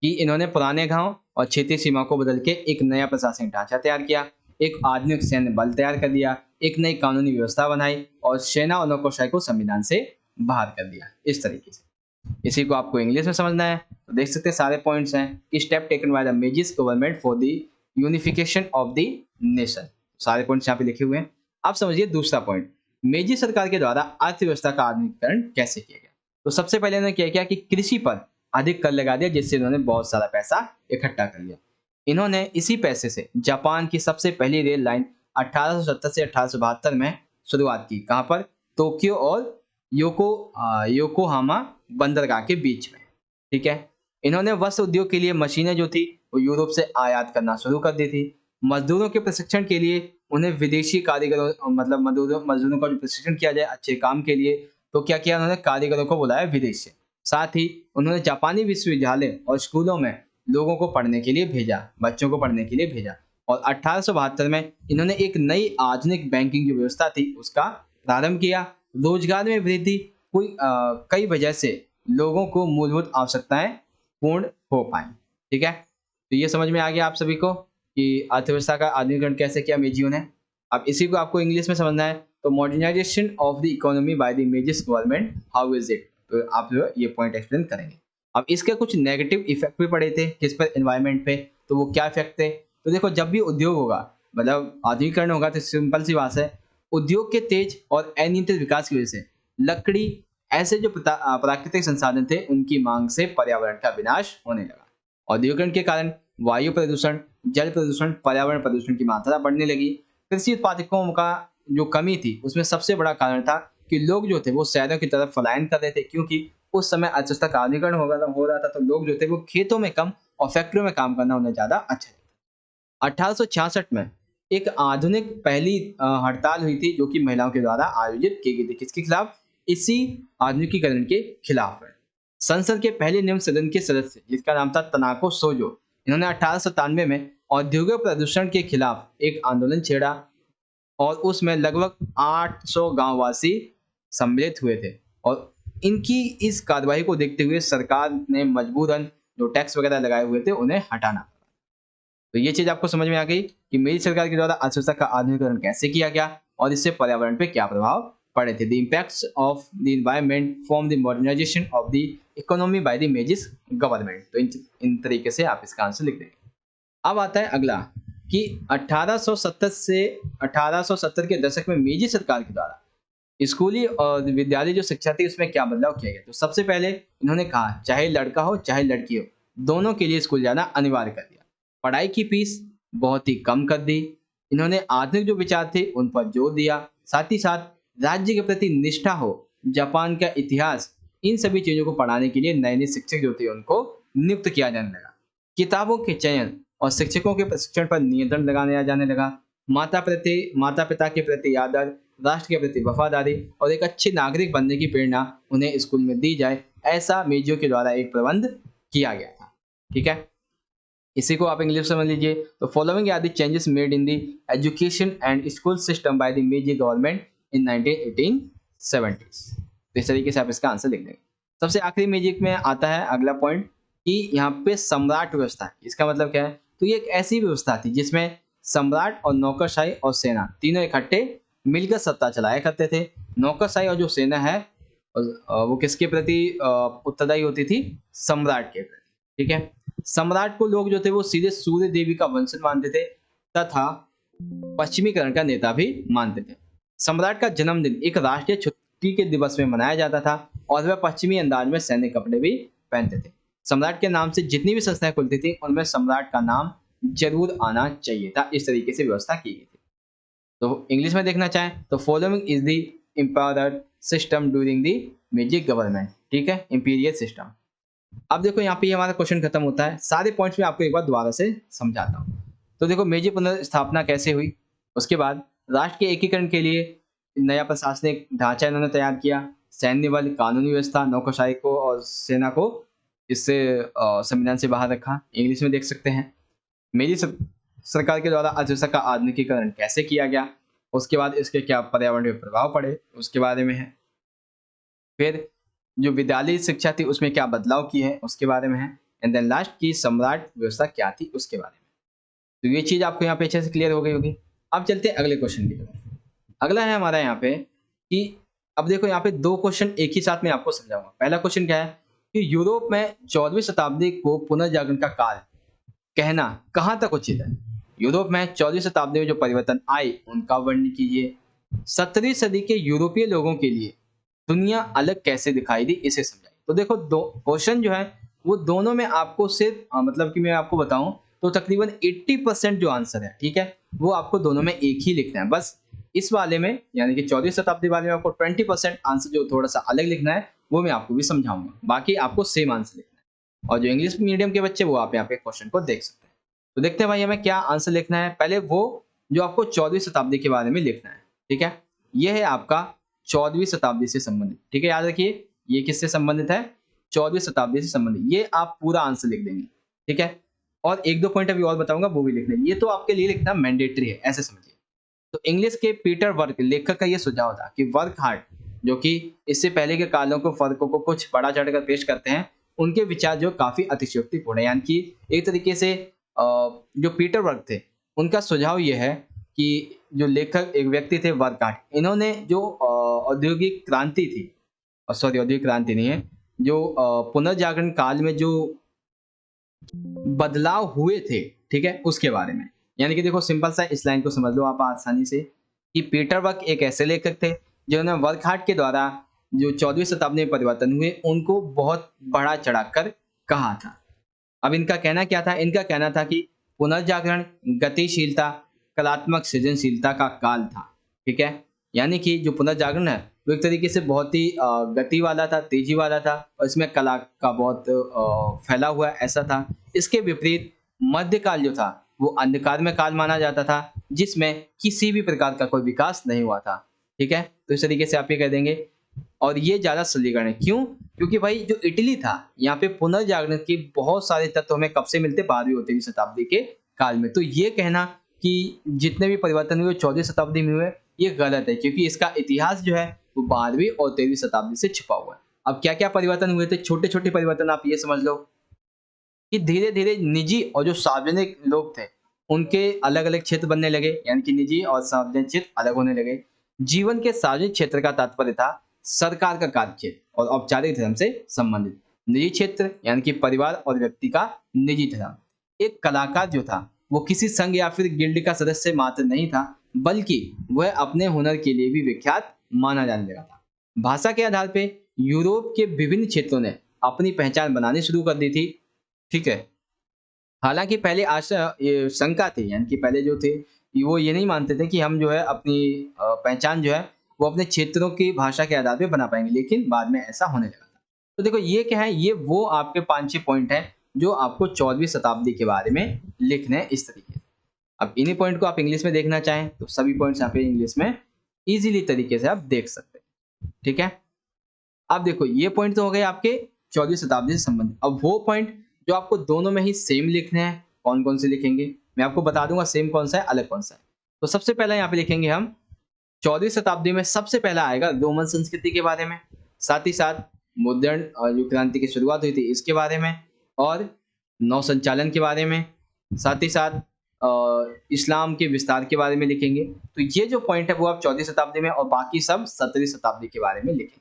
A: कि इन्होंने पुराने गांव और क्षेत्रीय सीमा को बदल के एक नया प्रशासनिक ढांचा तैयार किया, एक आधुनिक सैन्य बल तैयार कर दिया, एक नई कानूनी व्यवस्था बनाई और सेना और नौकरशाही को संविधान से बाहर कर दिया, इस तरीके से। इसी को आपको इंग्लिश में समझना है तो देख सकते हैं सारे पॉइंट्स हैं कि step taken by the Meiji's government for the unification of the nation. सारे पॉइंट्स यहाँ पे लिखे हुए हैं। अब समझिए दूसरा पॉइंट, मेजी सरकार के द्वारा अर्थव्यवस्था का आधुनिकीकरण कैसे किया गया। तो सबसे पहले उन्होंने क्या किया कि कृषि पर अधिक कर लगा दिया, जिससे उन्होंने बहुत सारा पैसा इकट्ठा कर लिया। इन्होंने इसी पैसे से जापान की सबसे पहली रेल लाइन 1870 से 1872 में शुरुआत की। कहां पर, टोक्यो और योकोहामा बंदरगाह के बीच में। ठीक है, इन्होंने वस्त्र उद्योग के लिए मशीनें जो थी वो यूरोप से आयात करना शुरू कर दी थी। मजदूरों के प्रशिक्षण के लिए उन्हें विदेशी कारीगरों मतलब मजदूरों का जो प्रशिक्षण किया जाए अच्छे काम के लिए, तो क्या किया उन्होंने कारीगरों को बुलाया विदेश से। साथ ही उन्होंने जापानी विश्वविद्यालय और स्कूलों में लोगों को पढ़ने के लिए भेजा, बच्चों को पढ़ने के लिए भेजा। और 1872 में इन्होंने एक नई आधुनिक बैंकिंग जो व्यवस्था थी उसका प्रारंभ किया। रोजगार में वृद्धि हुई, कई वजह से लोगों को मूलभूत आवश्यकताएं पूर्ण हो पाई। ठीक है, तो ये समझ में आ गया आप सभी को कि अर्थव्यवस्था का आधुनिकीकरण कैसे किया मेजियो ने। अब इसी को आपको इंग्लिश में समझना है, तो modernization of the economy by the Meiji's government, how is it, तो आप जो है ये पॉइंट एक्सप्लेन करेंगे। अब इसके कुछ नेगेटिव इफेक्ट भी पड़े थे किस पर, एनवायरनमेंट पे, तो वो क्या इफेक्ट थे। तो देखो, जब भी उद्योग होगा, मतलब आधुनिकीकरण होगा, तो सिंपल सी बात है, उद्योग के तेज और अनियंत्रित विकास की वजह से लकड़ी, ऐसे जो प्राकृतिक संसाधन थे, उनकी मांग से पर्यावरण का विनाश होने लगा। औद्योगिकरण के कारण वायु प्रदूषण, जल प्रदूषण, पर्यावरण प्रदूषण की मात्रा बढ़ने लगी। कृषि उत्पादकों का जो कमी थी उसमें सबसे बड़ा कारण था कि लोग जो थे वो शहरों की तरफ पलायन कर रहे थे, क्योंकि उस समय अर्थव्यवस्था का आधुनिकीकरण हो रहा था, तो लोग जो थे वो खेतों में कम और फैक्ट्रियों में काम करना उन्हें ज्यादा अच्छा लगता। 1866 में एक आधुनिक पहली हड़ताल हुई थी जो कि महिलाओं के द्वारा आयोजित की गई थी। किसके खिलाफ? इसी आधुनिकीकरण के खिलाफ है। संसद के पहले निम्न सदन के सदस्य, जिसका नाम था तनाको सोजो, इन्होंने 1897 में औद्योगिक प्रदूषण के खिलाफ एक आंदोलन छेड़ा और उसमें लगभग 800 गांववासी सम्मिलित हुए थे। और इनकी इस कार्रवाई को देखते हुए सरकार ने मजबूरन जो टैक्स वगैरह लगाए हुए थे उन्हें हटाना पड़ा। तो ये चीज आपको समझ में आ गई कि मेरी सरकार के द्वारा अर्थव्यवस्था का आधुनिकीकरण कैसे किया गया और इससे पर्यावरण पे क्या प्रभाव पड़े थे। The impacts of the environment from the modernization of the economy by the Meiji's government. तो इन तरीके से आप इसका आंसर लिख देंगे। अब आता है अगला कि 1870 से 1870 के दशक में मेजी सरकार के द्वारा स्कूली और विद्यालय जो शिक्षा थी उसमें क्या बदलाव किया गया। तो सबसे पहले इन्होंने कहा चाहे लड़का हो चाहे लड़की हो, दोनों के लिए स्कूल जाना अनिवार्य कर दिया। पढ़ाई की फीस बहुत ही कम कर दी। इन्होंने आधुनिक जो विचार थे उन पर जोर दिया। साथ ही साथ राज्य के प्रति निष्ठा हो, जापान का इतिहास, इन सभी चीजों को पढ़ाने के लिए नए नए शिक्षक जो थे उनको नियुक्त किया जाने लगा। किताबों के चयन और शिक्षकों के प्रशिक्षण पर नियंत्रण लगाया जाने लगा। माता पिता के प्रति आदर, राष्ट्र के प्रति वफादारी और एक अच्छे नागरिक बनने की प्रेरणा उन्हें स्कूल में दी जाए, ऐसा मेजियो के द्वारा एक प्रबंध किया गया था। ठीक है, इसी को आप इंग्लिश समझ लीजिए। तो following are the changes made in the education and school system by the Meiji government in 1970s। तो इस तरीके से आप इसका आंसर लिख देंगे। सबसे आखिरी मेजी में आता है अगला पॉइंट कि यहाँ पे सम्राट व्यवस्था है। इसका मतलब क्या है? तो ये एक ऐसी व्यवस्था थी जिसमें सम्राट और नौकरशाही और सेना तीनों इकट्ठे मिलकर सत्ता चलाया करते थे। नौकरशाही और जो सेना है वो किसके प्रति उत्तरदायी होती थी? सम्राट के प्रति। ठीक है, सम्राट को लोग जो थे वो सीधे सूर्य देवी का वंशज मानते थे तथा पश्चिमीकरण का नेता भी मानते थे। सम्राट का जन्मदिन एक राष्ट्रीय छुट्टी के दिवस में मनाया जाता था और वह पश्चिमी अंदाज में सैनिक कपड़े भी पहनते थे। सम्राट के नाम से जितनी भी संस्थाएं खुलती थी उनमें सम्राट का नाम जरूर आना चाहिए था। इस तरीके से व्यवस्था की गई थी। तो इंग्लिश में देखना चाहें तो following is the emperor system during the Meiji government. ठीक है, इंपीरियल सिस्टम। अब देखो यहाँ पे हमारा क्वेश्चन खत्म होता है। सारे पॉइंट्स में आपको एक बार दोबारा से समझाता हूँ। तो देखो मेजी पुनर्स्थापना कैसे हुई, उसके बाद राष्ट्र के एकीकरण के लिए नया प्रशासनिक ढांचा इन्होंने तैयार किया। सैन्य बल, कानूनी व्यवस्था, नौकरशाही को और सेना को इससे संविधान से बाहर रखा। इंग्लिश में देख सकते हैं। मेरी सरकार के द्वारा अर्थव्यवस्था का आधुनिकीकरण कैसे किया गया, उसके बाद इसके क्या पर्यावरण पे प्रभाव पड़े उसके बारे में है। फिर जो विद्यालय शिक्षा थी उसमें क्या बदलाव किए हैं उसके बारे में है। एंड देन लास्ट की सम्राट व्यवस्था क्या थी उसके बारे में। तो ये चीज आपको यहाँ पे अच्छे से क्लियर हो गई होगी। अब चलते हैं अगले क्वेश्चन की तरफ। अगला है हमारा यहाँ पे कि अब देखो यहाँ पे दो क्वेश्चन एक ही साथ में आपको समझाऊंगा। पहला क्वेश्चन क्या है कि यूरोप में 14वीं शताब्दी को पुनर्जागरण का काल कहना कहाँ तक उचित है। यूरोप में 14वीं शताब्दी में जो परिवर्तन आए उनका वर्णन कीजिए। 17वीं सदी के यूरोपीय लोगों के लिए दुनिया अलग कैसे दिखाई दी, इसे समझाइए। तो देखो दो क्वेश्चन जो है वो दोनों में आपको सिर्फ मतलब कि मैं आपको बताऊं तो तकरीबन 80% जो आंसर है, ठीक है, वो आपको दोनों में एक ही लिखना है। बस इस वाले में यानी कि 14वीं शताब्दी वाले में आपको 20% आंसर जो थोड़ा सा अलग लिखना है वो मैं आपको भी समझाऊंगा। बाकी आपको सेम आंसर लिखना है। और जो इंग्लिश मीडियम के बच्चे वो आप यहाँ पे क्वेश्चन को देख सकते हैं। तो देखते हैं भाई हमें क्या आंसर लिखना है। पहले वो जो आपको 14वीं शताब्दी के बारे में लिखना है। ठीक है, ये है आपका 14वीं शताब्दी से संबंधित। ठीक है, याद रखिए ये किससे संबंधित है, 14वीं शताब्दी से संबंधित। ये आप पूरा आंसर लिख देंगे। ठीक है, और एक दो पॉइंट अभी और बताऊंगा, वो भी लिख लेंगे। ये तो आपके लिए लिखना मैंडेटरी है, ऐसे समझिए। तो इंग्लिश के पीटर वर्क लेखक का ये सुझाव था कि वर्क हार्ड, जो कि इससे पहले के कालों को फर्कों को कुछ बड़ा चढ़कर पेश करते हैं, उनके विचार जो काफी अतिशयोक्तिपूर्ण है। यानी कि एक तरीके से जो पीटर वर्क थे, उनका सुझाव ये है कि जो लेखक एक व्यक्ति थे वर्क हार्ड, इन्होंने जो औद्योगिक क्रांति थी, सॉरी औद्योगिक क्रांति नहीं है, जो पुनर्जागरण काल में जो बदलाव हुए थे, ठीक है, उसके बारे में। यानी कि देखो सिंपल सा इस लाइन को समझ लो आप आसानी से कि पीटर वर्क एक ऐसे लेखक थे जिन्होंने वर्कहार्ट के द्वारा जो 14वीं शताब्दी में परिवर्तन हुए उनको बहुत बढ़ा चढ़ाकर कहा था। अब इनका कहना क्या था, इनका कहना था कि पुनर्जागरण गतिशीलता, कलात्मक सृजनशीलता का काल था। ठीक है, यानी कि जो पुनर्जागरण है वो एक तरीके से बहुत ही गति वाला था, तेजी वाला था, और इसमें कला का बहुत फैला हुआ ऐसा था। इसके विपरीत मध्यकाल जो था वो अंधकार में काल माना जाता था, जिसमें किसी भी प्रकार का कोई विकास नहीं हुआ था। ठीक है, तो इस तरीके से आप ये कह देंगे। और ये ज्यादा सरलीकरण है, क्यों? क्योंकि भाई जो इटली था, यहाँ पे पुनर्जागरण के बहुत सारे तत्व हमें कब से मिलते, 12वीं और 13वीं शताब्दी के काल में। तो ये कहना कि जितने भी परिवर्तन हुए 14वीं शताब्दी में हुए, ये गलत है, क्योंकि इसका इतिहास जो है वो 12वीं और 13वीं शताब्दी से छिपा हुआ है। अब क्या क्या परिवर्तन हुए थे, छोटे छोटे परिवर्तन आप ये समझ लो कि धीरे धीरे निजी और जो सार्वजनिक लोग थे उनके अलग अलग क्षेत्र बनने लगे, यानी कि निजी और सार्वजनिक क्षेत्र अलग होने लगे। जीवन के सार्वजनिक क्षेत्र का तात्पर्य था सरकार का कार्य क्षेत्र और औपचारिक धर्म से संबंधित। निजी क्षेत्र यानी कि परिवार और व्यक्ति का निजी धर्म। एक कलाकार जो था वो किसी संघ या फिर गिल्ड का सदस्य मात्र नहीं था, बल्कि वह अपने हुनर के लिए भी विख्यात माना जाने लगा था। भाषा के आधार पे यूरोप के विभिन्न क्षेत्रों ने अपनी पहचान बनानी शुरू कर दी थी। ठीक है, हालांकि पहले आशा ये शंका थी, यानी कि पहले जो थे वो ये नहीं मानते थे कि हम जो है अपनी पहचान जो है वो अपने क्षेत्रों की भाषा के आधार पे बना पाएंगे, लेकिन बाद में ऐसा होने लगा था। तो देखो ये क्या है, ये वो आपके 5-6 पॉइंट हैं जो आपको 14वीं शताब्दी के बारे में लिखने हैं इस तरीके से। अब इन्हीं पॉइंट को आप इंग्लिश में देखना चाहें तो सभी पॉइंट्स यहाँ पे इंग्लिश में इजीली तरीके से आप देख सकते हैं। ठीक है, अब देखो ये पॉइंट तो हो गए आपके 14वीं शताब्दी से संबंधित। अब वो पॉइंट जो आपको दोनों में ही सेम लिखने हैं, कौन कौन से लिखेंगे मैं आपको बता दूंगा, सेम कौन सा है अलग कौन सा है। तो सबसे पहला यहाँ पे लिखेंगे हम 14वीं शताब्दी में सबसे पहला आएगा रोमन संस्कृति के बारे में, साथ ही साथ मुद्रण जो क्रांति की शुरुआत हुई थी इसके बारे में, और नौ संचालन के बारे में, साथ ही साथ इस्लाम के विस्तार के बारे में लिखेंगे। तो ये जो पॉइंट है वो आप 14वीं शताब्दी में, और बाकी सब 17वीं शताब्दी के बारे में लिखेंगे।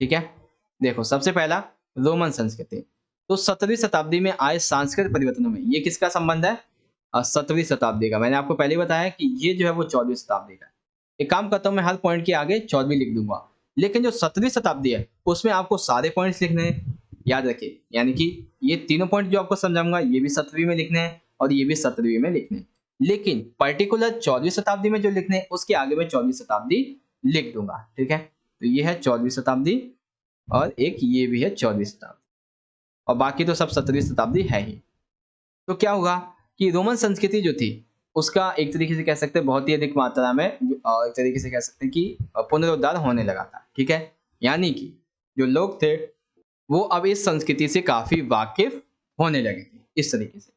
A: ठीक है, देखो सबसे पहला रोमन संस्कृति। तो 17वीं शताब्दी में आए सांस्कृतिक परिवर्तनों में ये किसका संबंध है, 17वीं शताब्दी का। मैंने आपको पहले बताया कि ये जो है वो 14वीं शताब्दी का है। एक काम करता हूं मैं हर पॉइंट के आगे 14वीं लिख दूंगा, लेकिन जो 17वीं शताब्दी है उसमें आपको सारे पॉइंट्स लिखने हैं, याद रखिए। यानी कि ये तीनों पॉइंट जो आपको समझाऊंगा ये भी 17वीं में लिखने हैं और ये भी 17वीं में लिखने हैं, लेकिन पर्टिकुलर 14वीं शताब्दी में जो लिखने हैं उसके आगे मैं 14वीं शताब्दी लिख दूंगा। ठीक है, तो ये है 14वीं शताब्दी और एक ये भी है 14वीं शताब्दी, और बाकी तो सब 17वीं शताब्दी है ही। तो क्या होगा कि रोमन संस्कृति जो थी उसका एक तरीके से कह सकते हैं बहुत ही अधिक मात्रा में एक तरीके से कह सकते हैं कि पुनरुद्धार होने लगा था। ठीक है, यानी कि जो लोग थे वो अब इस संस्कृति से काफी वाकिफ होने लगे थे इस तरीके से।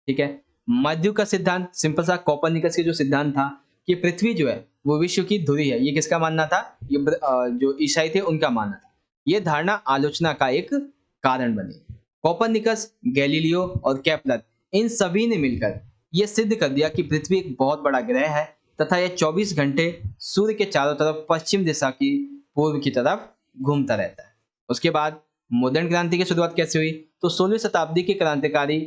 A: ठीक है, मध्ययुग का सिद्धांत सिंपल सा कोपरनिकस के जो सिद्धांत था कि पृथ्वी जो है वो विश्व की धुरी है, ये किसका मानना था, ये जो ईसाई थे उनका मानना था। ये धारणा आलोचना का एक कारण बनी। कोपरनिकस, गैलीलियो और केपलर इन सभी ने मिलकर यह सिद्ध कर दिया कि पृथ्वी एक बहुत बड़ा ग्रह है तथा यह 24 घंटे सूर्य के चारों तरफ पश्चिम दिशा की पूर्व की तरफ घूमता रहता है। उसके बाद मॉडर्न क्रांति की शुरुआत कैसे हुई, तो 16वीं शताब्दी के क्रांतिकारी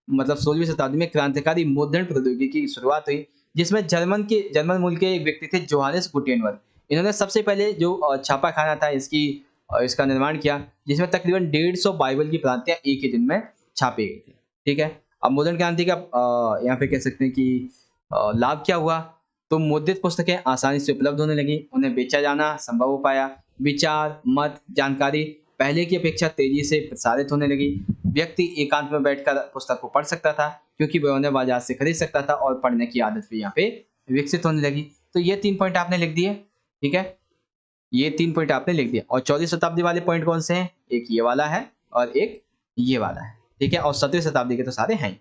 A: मतलब 16वीं शताब्दी में क्रांतिकारी मॉडर्न प्रौद्योगिकी की शुरुआत हुई, जिसमें जर्मन मूल के एक व्यक्ति थे जोहानिस गुटेनबर्ग। इन्होंने सबसे पहले जो छापा खाना था इसका निर्माण किया, जिसमें तकरीबन 150 बाइबल की प्रतियां एक ही दिन में छापी गई थी। ठीक है, अब मॉडर्न क्रांति का यहाँ पे कह सकते हैं कि लाभ क्या हुआ, तो मुद्रित पुस्तकें आसानी से उपलब्ध होने लगी, उन्हें बेचा जाना संभव हो पाया, विचार, मत, जानकारी पहले की अपेक्षा तेजी से प्रसारित होने लगी। व्यक्ति एकांत में बैठकर पुस्तक को पढ़ सकता था क्योंकि वह उन्हें बाजार से खरीद सकता था और पढ़ने की आदत भी यहाँ पे विकसित होने लगी। तो ये 3 पॉइंट आपने लिख दिए, ठीक है? ये 3 पॉइंट आपने लिख दिया। और 14वीं शताब्दी वाले पॉइंट कौन से हैं? एक ये वाला है और एक ये वाला है, ठीक है? और 17वीं शताब्दी के तो सारे हैं ही।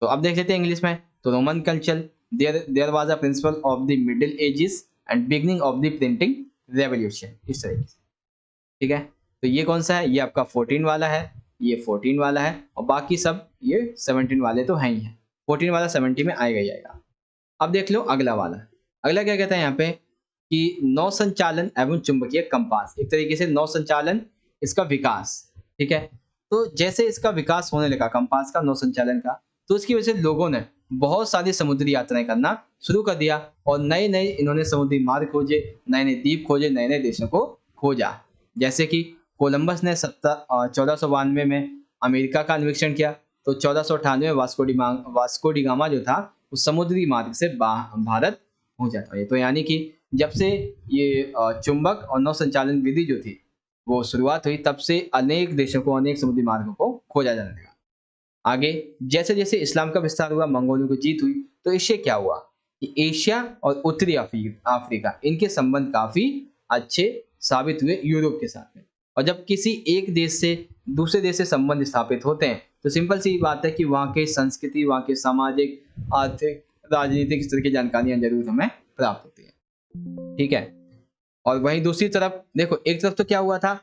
A: तो अब देख लेते हैं इंग्लिश में। तो Roman culture, there was a principle of the middle ages and beginning of the printing revolution, इस तरीके से, ठीक है? तो ये कौन सा है? ये आपका 14 वाला है, ये 14 वाला है और बाकी सब ये 17 वाले तो हैं ही हैं। 14 वाला 70 में आएगा ही आएगा। अब देख लो अगला वाला। अगला क्या कहता है यहाँ पे कि नौ संचालन एवं चुंबकीय कंपास, एक तरीके से नौ संचालन, इसका विकास, ठीक है? तो जैसे इसका विकास होने लगा कंपास का, नौ संचालन का, तो उसकी वजह से लोगों ने बहुत सारी समुद्री यात्राएं करना शुरू कर दिया और नए नए इन्होंने समुद्री मार्ग खोजे, नए नए द्वीप खोजे, नए नए देशों को खोजा। जैसे कि कोलंबस ने 1492 में अमेरिका का अन्वेषण किया, तो 1498 में वास्को डी गामा जो था वो समुद्री मार्ग से भारत पहुंचा था। ये तो यानी कि जब से ये चुंबक और नौ संचालन विधि जो थी वो शुरुआत हुई, तब से अनेक देशों को, अनेक समुद्री मार्गों को खोजा जाने लगा। आगे जैसे जैसे इस्लाम का विस्तार हुआ, मंगोलों की जीत हुई, तो इससे क्या हुआ कि एशिया और उत्तरी अफ्रीका इनके संबंध काफी अच्छे साबित हुए यूरोप के साथ में। और जब किसी एक देश से दूसरे देश से संबंध स्थापित होते हैं तो सिंपल सी बात है कि वहाँ के संस्कृति, वहाँ के सामाजिक, आर्थिक, राजनीतिक स्तर की जानकारियां जरूर हमें प्राप्त होती है, ठीक है? और वहीं दूसरी तरफ देखो, एक तरफ तो क्या हुआ था,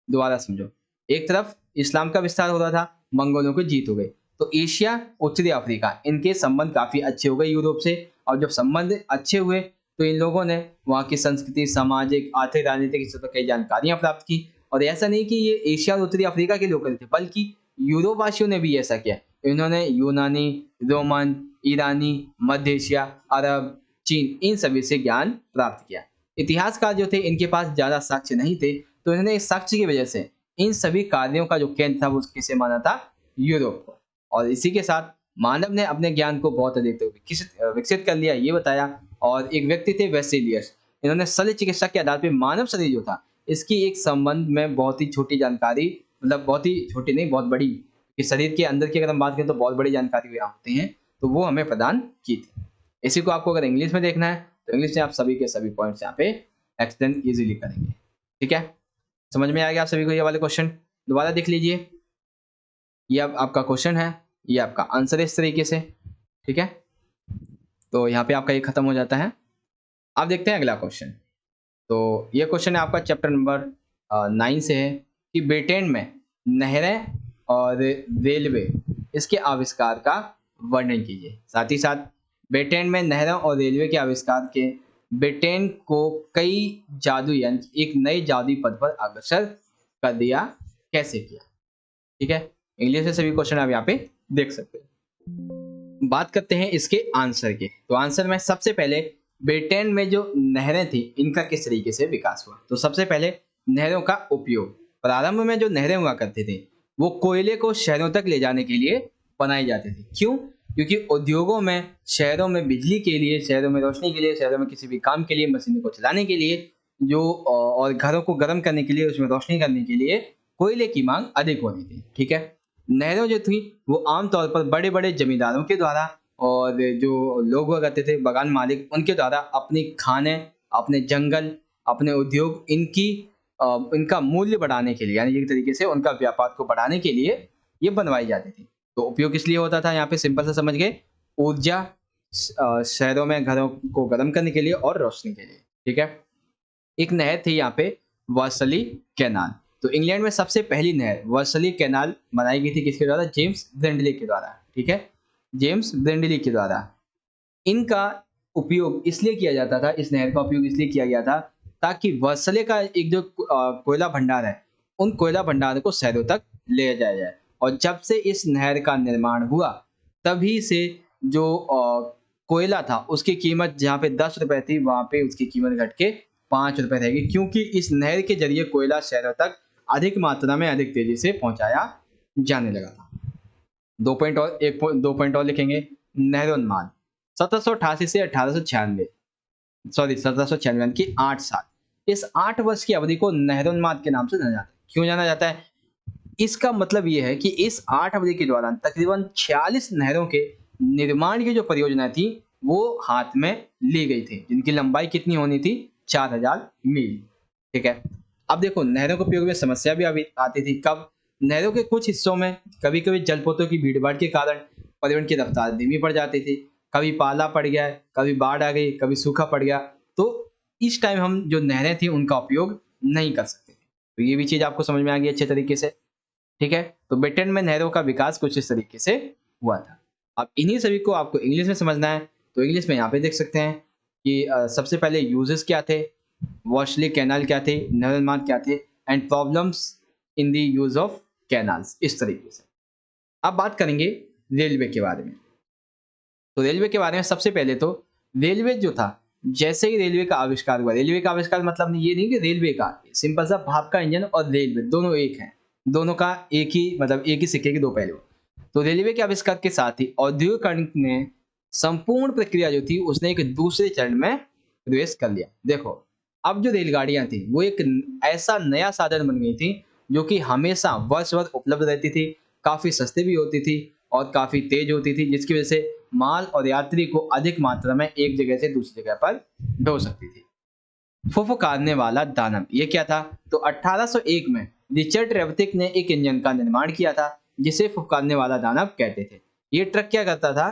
A: दोबारा समझो, एक तरफ इस्लाम का विस्तार हो रहा था, मंगोलों की जीत हो गई, तो एशिया, उत्तरी अफ्रीका इनके संबंध काफी अच्छे हो गए यूरोप से। और जब संबंध अच्छे हुए तो इन लोगों ने वहाँ की संस्कृति, सामाजिक, आर्थिक, राजनीतिक स्तर पर कई जानकारियां प्राप्त की। और ऐसा नहीं कि ये एशिया और उत्तरी अफ्रीका के लोग थे, बल्कि यूरोप वासियों ने भी ऐसा किया। इन्होंने यूनानी, रोमन, ईरानी, मध्य एशिया, अरब, चीन, इन सभी से ज्ञान प्राप्त किया। इतिहासकार जो थे इनके पास ज्यादा साक्ष्य नहीं थे, तो इन्होंने इस साक्ष्य की वजह से इन सभी कार्यों का जो केंद्र था वो किसे माना था? यूरोप को। और इसी के साथ मानव ने अपने ज्ञान को बहुत अधिक विकसित कर लिया, ये बताया। और एक व्यक्ति थे वेसेलियस, इन्होंने शल्य चिकित्सा के आधार पर मानव शरीर जो था इसकी एक संबंध में बहुत ही छोटी जानकारी, मतलब बहुत ही छोटी नहीं, बहुत बड़ी, कि शरीर के अंदर की अगर हम बात करें तो बहुत बड़ी जानकारी होती है, तो वो हमें प्रदान की थी। इसी को आपको अगर इंग्लिश में देखना है तो इंग्लिश में आप सभी के सभी पॉइंट्स यहाँ पे एक्सप्लेन इजीली करेंगे, ठीक है? समझ में आ गया आप सभी को ये वाले क्वेश्चन? दोबारा देख लीजिए, ये अब आपका क्वेश्चन है, ये आपका आंसर है इस तरीके से, ठीक है? तो यहाँ पे आपका ये खत्म हो जाता है। अब देखते हैं अगला क्वेश्चन। तो ये क्वेश्चन है आपका चैप्टर नंबर 9 से है कि ब्रिटेन में नहरें और रेलवे इसके आविष्कार का वर्णन कीजिए। साथ ही साथ ब्रिटेन में नहरों और रेलवे के आविष्कार के ब्रिटेन को कई जादू यानी एक नए जादुई पद पर अग्रसर कर दिया, कैसे किया, ठीक है? इंग्लिश से सभी क्वेश्चन आप यहाँ पे देख सकते हैं। बात करते हैं इसके आंसर के। तो आंसर में सबसे पहले ब्रिटेन में जो नहरें थी इनका किस तरीके से विकास हुआ। तो सबसे पहले नहरों का उपयोग, प्रारंभ में जो नहरें हुआ करती थी वो कोयले को शहरों तक ले जाने के लिए बनाई जाती थी। क्यों? क्योंकि उद्योगों में, शहरों में बिजली के लिए, शहरों में रोशनी के लिए, शहरों में किसी भी काम के लिए, मशीनों को चलाने के लिए जो, और घरों को गर्म करने के लिए, उसमें रोशनी करने के लिए कोयले की मांग अधिक होती थी, ठीक है? नहरों जो थी वो आमतौर पर बड़े बड़े जमींदारों के द्वारा और जो लोग हुआ करते थे बगान मालिक, उनके द्वारा अपनी खाने, अपने जंगल, अपने उद्योग, इनका मूल्य बढ़ाने के लिए, यानी एक तरीके से उनका व्यापार को बढ़ाने के लिए ये बनवाई जाती थी। तो उपयोग किस लिए होता था? यहाँ पे सिंपल से समझ गए, ऊर्जा, शहरों में घरों को गर्म करने के लिए और रोशनी के लिए, ठीक है? एक नहर थी यहाँ पे, वर्सली कैनाल। तो इंग्लैंड में सबसे पहली नहर वर्सली कैनाल बनाई गई थी, किसके द्वारा? जेम्स ब्रेंडली के द्वारा, ठीक है? जेम्स ब्रेंडली के द्वारा। इनका उपयोग इसलिए किया जाता था, इस नहर का उपयोग इसलिए किया गया था ताकि वर्सले का एक जो कोयला भंडार है, उन कोयला भंडार को शहरों तक ले जाया जाए। और जब से इस नहर का निर्माण हुआ तभी से जो कोयला था उसकी कीमत जहाँ पे 10 रुपए थी वहां पे उसकी कीमत घट के 5 रुपए रह गई, क्योंकि इस नहर के जरिए कोयला शहरों तक अधिक मात्रा में, अधिक तेजी से पहुंचाया जाने लगा था। 2 पॉइंट और लिखेंगे। नहरोन्माद 1788 से 1896, सॉरी 1796 की 8 साल, इस 8 वर्ष की अवधि को नहरोन्माद के नाम से जाना जाता है। क्यों जाना जाता है? इसका मतलब यह है कि इस 8 अवधि के दौरान तकरीबन 46 नहरों के निर्माण की जो परियोजना थी वो हाथ में ली गई थी, जिनकी लंबाई कितनी होनी थी, 4000 मील। ठीक है। अब देखो नहरों के उपयोग में समस्या भी अभी आती थी। कब? नहरों के कुछ हिस्सों में कभी कभी जलपोतों की भीड़ के कारण परिवहन की रफ्तार धीमी पड़ जाती थी। कभी पाला पड़ गया, कभी बाढ़ आ गई, कभी सूखा पड़ गया, तो इस टाइम हम जो नहरें थी उनका उपयोग नहीं कर सकते थे। तो ये भी चीज आपको समझ में आ गई अच्छे तरीके से। ठीक है। तो ब्रिटेन में नहरों का विकास कुछ इस तरीके से हुआ था। अब इन्हीं सभी को आपको इंग्लिश में समझना है, तो इंग्लिश में यहाँ पे देख सकते हैं कि सबसे पहले यूजेस क्या थे, वॉशली कैनाल क्या थे, नहर निर्माण क्या थे, and problems in the use of canals, इस तरीके से। अब बात करेंगे रेलवे के बारे में। तो रेलवे के बारे में सबसे पहले तो रेलवे जो था, जैसे ही रेलवे का आविष्कार हुआ, रेलवे का आविष्कार मतलब ये नहीं कि रेलवे का, सिंपल सा भाप का इंजन और रेलवे दोनों एक हैं, दोनों का एक ही मतलब एक ही सिक्के के दो पहलू। तो रेलवे के आविष्कार के साथ ही औद्योगिकरण ने संपूर्ण प्रक्रिया जो थी उसने एक दूसरे चरण में प्रवेश कर लिया। देखो अब जो रेलगाड़ियां थी वो एक ऐसा नया साधन बन गई थी जो कि हमेशा वर्ष भर उपलब्ध रहती थी, काफी सस्ती भी होती थी और काफी तेज होती थी, जिसकी वजह से माल और यात्री को अधिक मात्रा में एक जगह से दूसरी जगह पर ढो सकती थी। फुफकारने वाला दानव, ये क्या था? तो 1801 में रिचर्ड रेवतिक ने एक इंजन का निर्माण किया था जिसे फुफकारने वाला दानव कहते थे। ये ट्रक क्या करता था?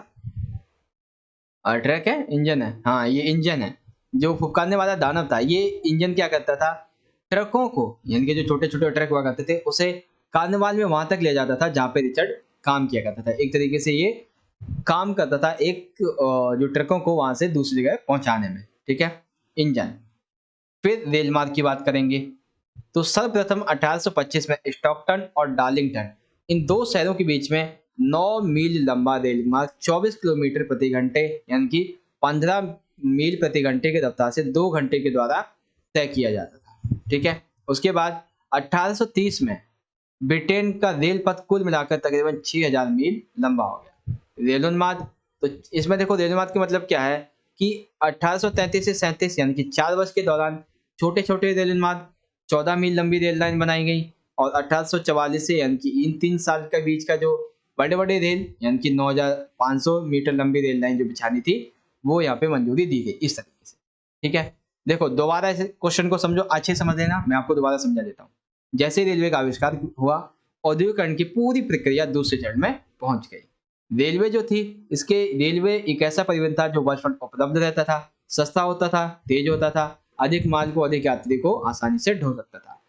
A: ट्रक है, इंजन है, हाँ ये इंजन है। जो फुफकारने वाला दानव था, ये इंजन क्या करता था? ट्रकों को, यानी कि जो छोटे छोटे ट्रक हुआ करते थे, उसे कार्निवाल में वहां तक ले जाता था जहां पे रिचर्ड काम किया करता था। एक तरीके से ये काम करता था एक जो ट्रकों को वहां से दूसरी जगह पहुंचाने में। ठीक है, इंजन। फिर रेल मार्ग की बात करेंगे तो सर्वप्रथम 1825 में स्टॉकटन और डार्लिंगटन, इन दो शहरों के बीच में 9 मील लंबा रेल मार्ग 24 किलोमीटर प्रति घंटे यानी कि 15 मील प्रति घंटे की रफ्तार से 2 घंटे के द्वारा तय किया जाता था। ठीक है। उसके बाद 1830 में ब्रिटेन का रेल पथ कुल मिलाकर तकरीबन 6000 मील लंबा हो गया। रेलोन्माद, तो इसमें देखो रेलोन्माद का मतलब क्या है कि 1833 से 37 यानी कि 4 वर्ष के दौरान छोटे छोटे रेलोन्माद 14 मील लंबी रेल लाइन बनाई गई, और 1844 से यानी कि इन 3 साल के बीच का जो बड़े बड़े रेल यानी कि 9500 मीटर लंबी रेल लाइन जो बिछानी थी वो यहाँ पे मंजूरी दी गई इस तरीके से। ठीक है। देखो दोबारा इस क्वेश्चन को समझो, अच्छे समझ लेना, मैं आपको दोबारा समझा देता हूँ। जैसे ही रेलवे का आविष्कार हुआ, औद्योगिकरण की पूरी प्रक्रिया दूसरे चरण में पहुंच गई। रेलवे जो थी, इसके रेलवे एक ऐसा परिवहन था जो वर्ष भर उपलब्ध रहता था, सस्ता होता था, तेज होता था, अधिक माल को अधिक यात्री को आसानी से ढो सकता था।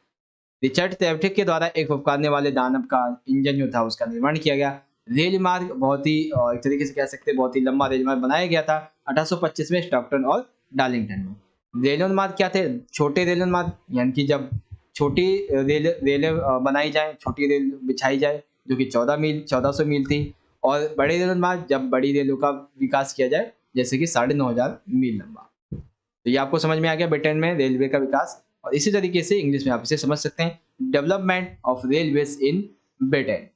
A: रिचर्ड ट्रेवटिक के द्वारा एक फुफकारने वाले दानव का इंजन जो था उसका निर्माण किया गया। रेल मार्ग बहुत ही एक तरीके से कह सकते हैं बहुत ही लंबा रेल मार्ग बनाया गया था 1825 में स्टॉकटन और डार्लिंगटन में। रेल मार्ग क्या थे? छोटे रेल मार्ग, यानी कि जब छोटी रेलें बनाई जाए, छोटी रेल बिछाई जाए जो कि 1400 मील थी, और बड़े रेल मार्ग जब बड़ी रेलों का विकास किया जाए जैसे कि 9500 मील लंबा। तो ये आपको समझ में आ गया ब्रिटेन में रेलवे का विकास। और इसी तरीके से इंग्लिश में आप इसे समझ सकते हैं, development of railways in Britain.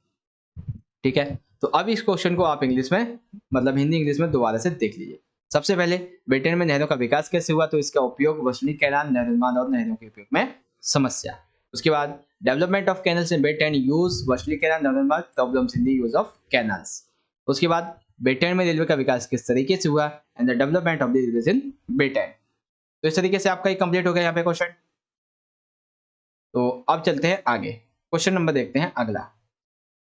A: ठीक है। तो अब इस क्वेश्चन को आप इंग्लिश में मतलब हिंदी इंग्लिश में दोबारा से देख लीजिए। सबसे पहले ब्रिटेन में नहरों का विकास कैसे हुआ, तो इसका उपयोग वसनी कैनाल, नहर निर्माण और नहरों के उपयोग में समस्या। उसके बाद development of canals in Britain, use वसनी कैनाल, नहर निर्माण, problems in the use of canals. उसके बाद ब्रिटेन में रेलवे का विकास किस तरीके से हुआ and the development of the railways in Britain. तो इस तरीके से आपका ये कंप्लीट हो गया यहाँ पे क्वेश्चन। तो अब चलते हैं आगे, क्वेश्चन नंबर देखते हैं अगला।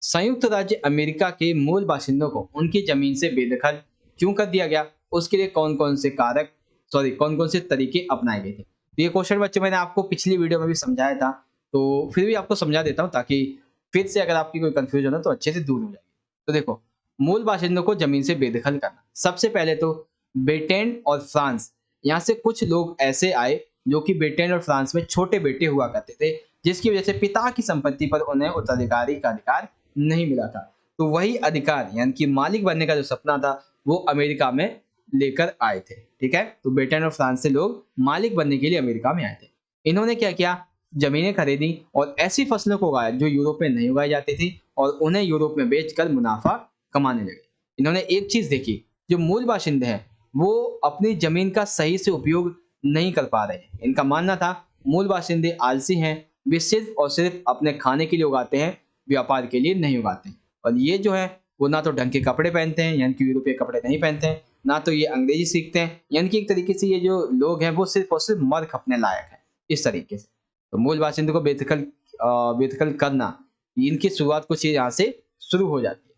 A: संयुक्त राज्य अमेरिका के मूल बाशिंदों को उनकी जमीन से बेदखल क्यों कर दिया गया, उसके लिए कौन कौन से कौन कौन से तरीके अपनाए गए थे। तो ये क्वेश्चन बच्चों मैंने आपको पिछली वीडियो में भी समझाया था, तो फिर भी आपको समझा देता हूँ ताकि फिर से अगर आपकी कोई कंफ्यूजन हो तो अच्छे से दूर हो जाएगी। तो देखो, मूल बाशिंदों को जमीन से बेदखल करना, सबसे पहले तो ब्रिटेन और फ्रांस, यहाँ से कुछ लोग ऐसे आए जो कि ब्रिटेन और फ्रांस में छोटे बेटे हुआ करते थे, जिसकी वजह से पिता की संपत्ति पर उन्हें उत्तराधिकारी का अधिकार नहीं मिला था। तो वही अधिकार यानी कि मालिक बनने का जो सपना था वो अमेरिका में लेकर आए थे। ठीक है। तो ब्रिटेन और फ्रांस से लोग मालिक बनने के लिए अमेरिका में आए थे। इन्होंने क्या किया, जमीनें खरीदी और ऐसी फसलों को उगाया जो यूरोप में नहीं उगाई जाती थी, और उन्हें यूरोप में बेचकर मुनाफा कमाने लगे। इन्होंने एक चीज देखी, जो मूल बाशिंदे हैं वो अपनी जमीन का सही से उपयोग नहीं कर पा रहे हैं। इनका मानना था मूल बाशिंदे आलसी हैं, वे सिर्फ और सिर्फ अपने खाने के लिए उगाते हैं, व्यापार के लिए नहीं उगाते हैं। और ये जो है वो ना तो ढंग के कपड़े पहनते हैं, यानी कि यूरोपीय कपड़े नहीं पहनते हैं, ना तो ये अंग्रेजी सीखते हैं, यानी कि एक तरीके से ये जो लोग हैं वो सिर्फ और सिर्फ मर खपने लायक है इस तरीके से। तो मूल बाशिंदों को बेदखल करना, इनकी शुरुआत कुछ यहाँ से शुरू हो जाती है।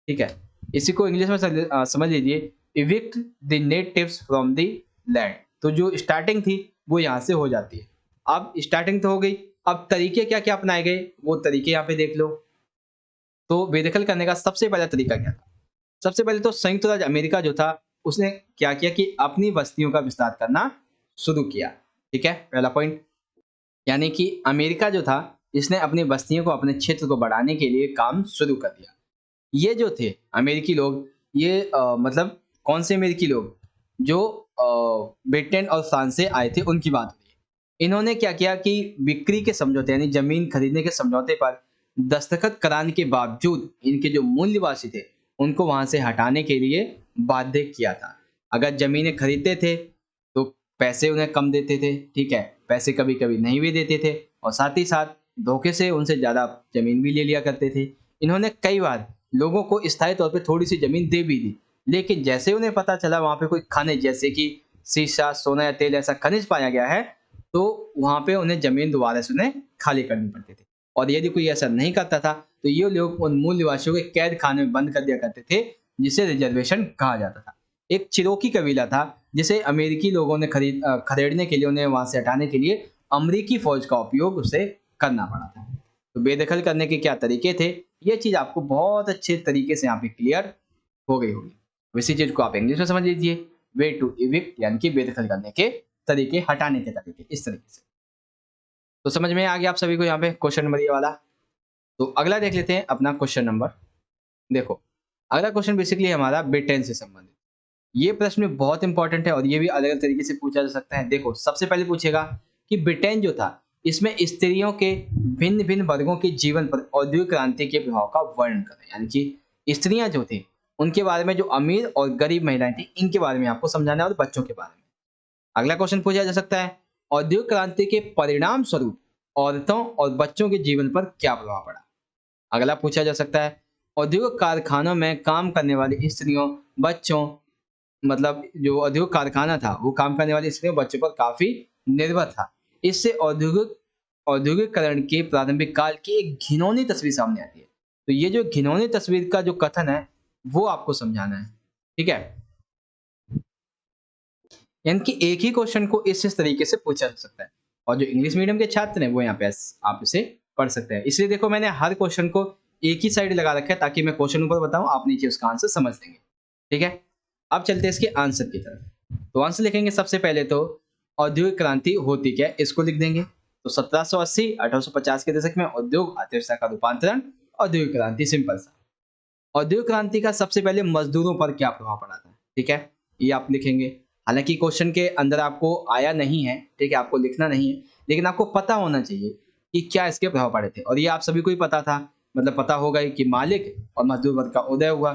A: ठीक है, इसी को इंग्लिश में समझ लीजिए, evict the natives from the land. तो जो स्टार्टिंग थी वो यहाँ से हो जाती है। अब स्टार्टिंग तो हो गई, अब तरीके क्या क्या अपनाए गए वो तरीके यहाँ पे देख लो। तो बेदखल करने का सबसे पहला तरीका क्या था? सबसे पहले तो संयुक्त राज्य अमेरिका जो था उसने क्या किया कि अपनी बस्तियों का विस्तार करना शुरू किया। ठीक है, पहला पॉइंट, यानी कि अमेरिका जो था इसने अपनी बस्तियों को, अपने क्षेत्र को बढ़ाने के लिए काम शुरू कर दिया। ये जो थे अमेरिकी लोग, ये मतलब कौन से अमेरिकी लोग? जो ब्रिटेन और फ्रांस से आए थे उनकी बात हो रही है। इन्होंने क्या किया कि बिक्री के समझौते यानी जमीन खरीदने के समझौते पर दस्तखत कराने के बावजूद इनके जो मूल्यवासी थे उनको वहां से हटाने के लिए बाध्य किया था। अगर जमीनें खरीदते थे तो पैसे उन्हें कम देते थे, ठीक है, पैसे कभी कभी नहीं भी देते थे, और साथ ही साथ धोखे से उनसे ज्यादा जमीन भी ले लिया करते थे। इन्होंने कई बार लोगों को स्थायी तौर पे थोड़ी सी जमीन दे भी दी, लेकिन जैसे उन्हें पता चला वहां पे कोई खनिज जैसे कि शीशा, सोना या तेल ऐसा खनिज पाया गया है, तो वहां पे उन्हें जमीन दोबारा से उन्हें खाली करनी पड़ती थी। और यदि कोई ऐसा नहीं करता था तो ये लोग उन मूल निवासियों के कैद खाने में बंद कर दिया करते थे, जिसे रिजर्वेशन कहा जाता था। एक चिरोकी कबीला था जिसे अमेरिकी लोगों ने खदेड़ने के लिए, उन्हें वहां से हटाने के लिए अमेरिकी फौज का उपयोग उसे करना पड़ा था। तो बेदखल करने के क्या तरीके थे, ये चीज आपको बहुत अच्छे तरीके से यहाँ पे क्लियर हो गई होगी। इसी चीज को आप इंग्लिश में समझ लीजिए, वे टू इविक्ट यानी कि बेदखल करने के तरीके, हटाने के तरीके, इस तरीके से। तो समझ में आ गया आप सभी को यहाँ पे क्वेश्चन नंबर ये वाला। तो अगला देख लेते हैं अपना क्वेश्चन नंबर। देखो, अगला क्वेश्चन बेसिकली हमारा ब्रिटेन से संबंधित। ये प्रश्न बहुत इंपॉर्टेंट है और ये भी अलग अलग तरीके से पूछा जा सकता है। देखो, सबसे पहले पूछेगा कि ब्रिटेन जो था इसमें स्त्रियों के भिन्न भिन्न वर्गों के जीवन पर औद्योगिक क्रांति के प्रभाव का वर्णन करें, यानी कि स्त्रियां जो थी उनके बारे में, जो अमीर और गरीब महिलाएं थी इनके बारे में आपको समझाना है, और बच्चों के बारे में। अगला क्वेश्चन पूछा जा सकता है, औद्योगिक क्रांति के परिणाम स्वरूप औरतों और बच्चों के जीवन पर क्या प्रभाव पड़ा। अगला पूछा जा सकता है, औद्योगिक कारखानों में काम करने वाली स्त्रियों, बच्चों, मतलब जो औद्योगिक कारखाना था वो काम करने वाली स्त्रियों बच्चों पर काफी निर्भर था। इससे औद्योगिकरण के प्रारंभिक काल की एक घिनौनी तस्वीर सामने आती है। तो ये जो घिनौनी तस्वीर का जो कथन है वो आपको समझाना है। ठीक है, यानी कि एक ही क्वेश्चन को इस तरीके से पूछा जा सकता है, और जो इंग्लिश मीडियम के छात्र हैं वो यहाँ पे आप इसे पढ़ सकते हैं। इसलिए देखो, मैंने हर क्वेश्चन को एक ही साइड लगा रखा है ताकि मैं क्वेश्चन ऊपर बताऊं, आप नीचे उसका आंसर समझ लेंगे। ठीक है, अब चलते हैं इसके आंसर की तरफ। तो आंसर लिखेंगे सबसे पहले तो औद्योगिक क्रांति होती क्या है, इसको लिख देंगे। तो 1780 1850 के दशक में उद्योग अर्थव्यवस्था का रूपांतरण, औद्योगिक क्रांति, सिंपल सा। औद्योगिक क्रांति का सबसे पहले मजदूरों पर क्या प्रभाव पड़ा था, ठीक है, ये आप लिखेंगे। हालांकि क्वेश्चन के अंदर आपको आया नहीं है, ठीक है, आपको लिखना नहीं है, लेकिन आपको पता होना चाहिए कि क्या इसके प्रभाव पड़े थे, और ये आप सभी को ही पता था, मतलब पता होगा ही कि मालिक और मजदूर वर्ग का उदय हुआ,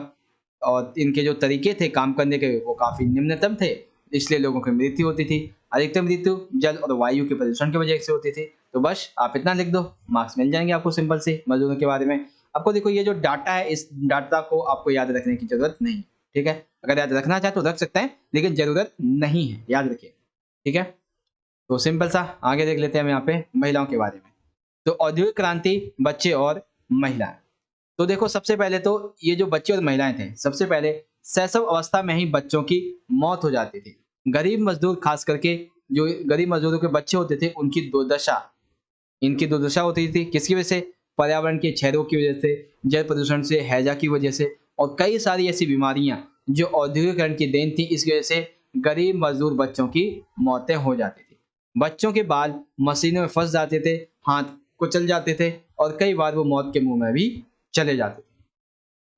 A: और इनके जो तरीके थे काम करने के वो काफी निम्नतम थे, इसलिए लोगों की मृत्यु होती थी। अधिकतम मृत्यु जल और वायु के प्रदूषण की वजह से होती थी। तो बस आप इतना लिख दो, मार्क्स मिल जाएंगे आपको सिंपल से मजदूरों के बारे में। आपको देखो, ये जो डाटा है इस डाटा को आपको याद रखने की जरूरत नहीं, ठीक है, अगर याद रखना चाहे तो रख सकते हैं, लेकिन जरूरत नहीं है, याद रखिए। ठीक है, तो सिंपल सा आगे देख लेते हैं हम यहाँ पे महिलाओं के बारे में। तो औद्योगिक क्रांति, बच्चे और महिलाएं। तो देखो, सबसे पहले तो ये जो बच्चे और महिलाएं थे, सबसे पहले शैशव अवस्था में ही बच्चों की मौत हो जाती थी। गरीब मजदूर, खास करके जो गरीब मजदूरों के बच्चे होते थे, इनकी दुर्दशा होती थी। किसकी वजह से? पर्यावरण के क्षयों की वजह से, जल प्रदूषण से, हैजा की वजह से, और कई सारी ऐसी बीमारियां जो औद्योगिकरण की देन थी, इसकी वजह से गरीब मजदूर बच्चों की मौतें हो जाती थी। बच्चों के बाल मशीनों में फंस जाते थे, हाथ कुचल जाते थे, और कई बार वो मौत के मुंह में भी चले जाते थे।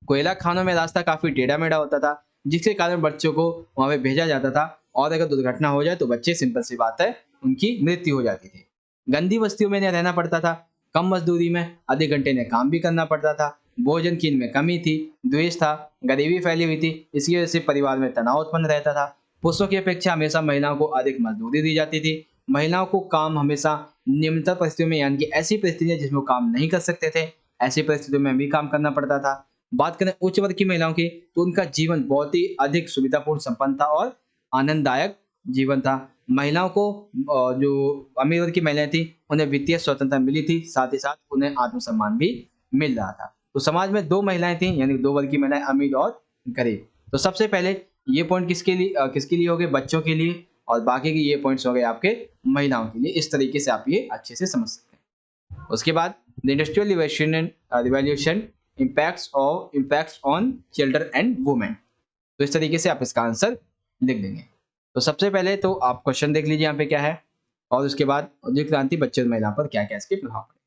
A: कोयला खानों में रास्ता काफी टेढ़ा मेढ़ा होता था, जिसके कारण बच्चों को वहां पे भेजा जाता था, और अगर दुर्घटना हो जाए तो बच्चे, सिंपल सी बात है, उनकी मृत्यु हो जाती थी। गंदी बस्तियों में इन्हें रहना पड़ता था, कम मजदूरी में अधिक घंटे इन्हें काम भी करना पड़ता था, भोजन की इनमें कमी थी, द्वेष था, गरीबी फैली हुई थी, इसकी वजह से परिवार में तनाव उत्पन्न रहता था। पुरुषों की अपेक्षा हमेशा महिलाओं को अधिक मजदूरी दी जाती थी। महिलाओं को काम हमेशा निम्नतर परिस्थितियों में, यानी कि ऐसी परिस्थितियां जिसमें वो काम नहीं कर सकते थे, ऐसी परिस्थितियों में भी काम करना पड़ता था। बात करें उच्च वर्ग की महिलाओं की, तो उनका जीवन बहुत ही अधिक सुविधापूर्ण संपन्न था और आनंददायक जीवन था। महिलाओं को जो अमीर वर्ग की महिलाएँ थीं, उन्हें वित्तीय स्वतंत्रता मिली थी, साथ ही साथ उन्हें आत्मसम्मान भी मिल रहा था। तो समाज में 2 महिलाएँ थीं, यानी 2 वर्ग की महिलाएँ, अमीर और गरीब। तो सबसे पहले ये पॉइंट किसके लिए हो गए? बच्चों के लिए, और बाकी के ये पॉइंट्स हो गए आपके महिलाओं के लिए। इस तरीके से आप ये अच्छे से समझ सकते हैं। उसके बाद the industrial revolution impacts on children and women. तो इस तरीके से आप इसका आंसर लिख देंगे। तो सबसे पहले तो आप क्वेश्चन देख लीजिए यहाँ पे क्या है, और उसके बाद औद्योगिक क्रांति बच्चे और महिलाओं पर क्या-क्या इसके प्रभाव पड़े।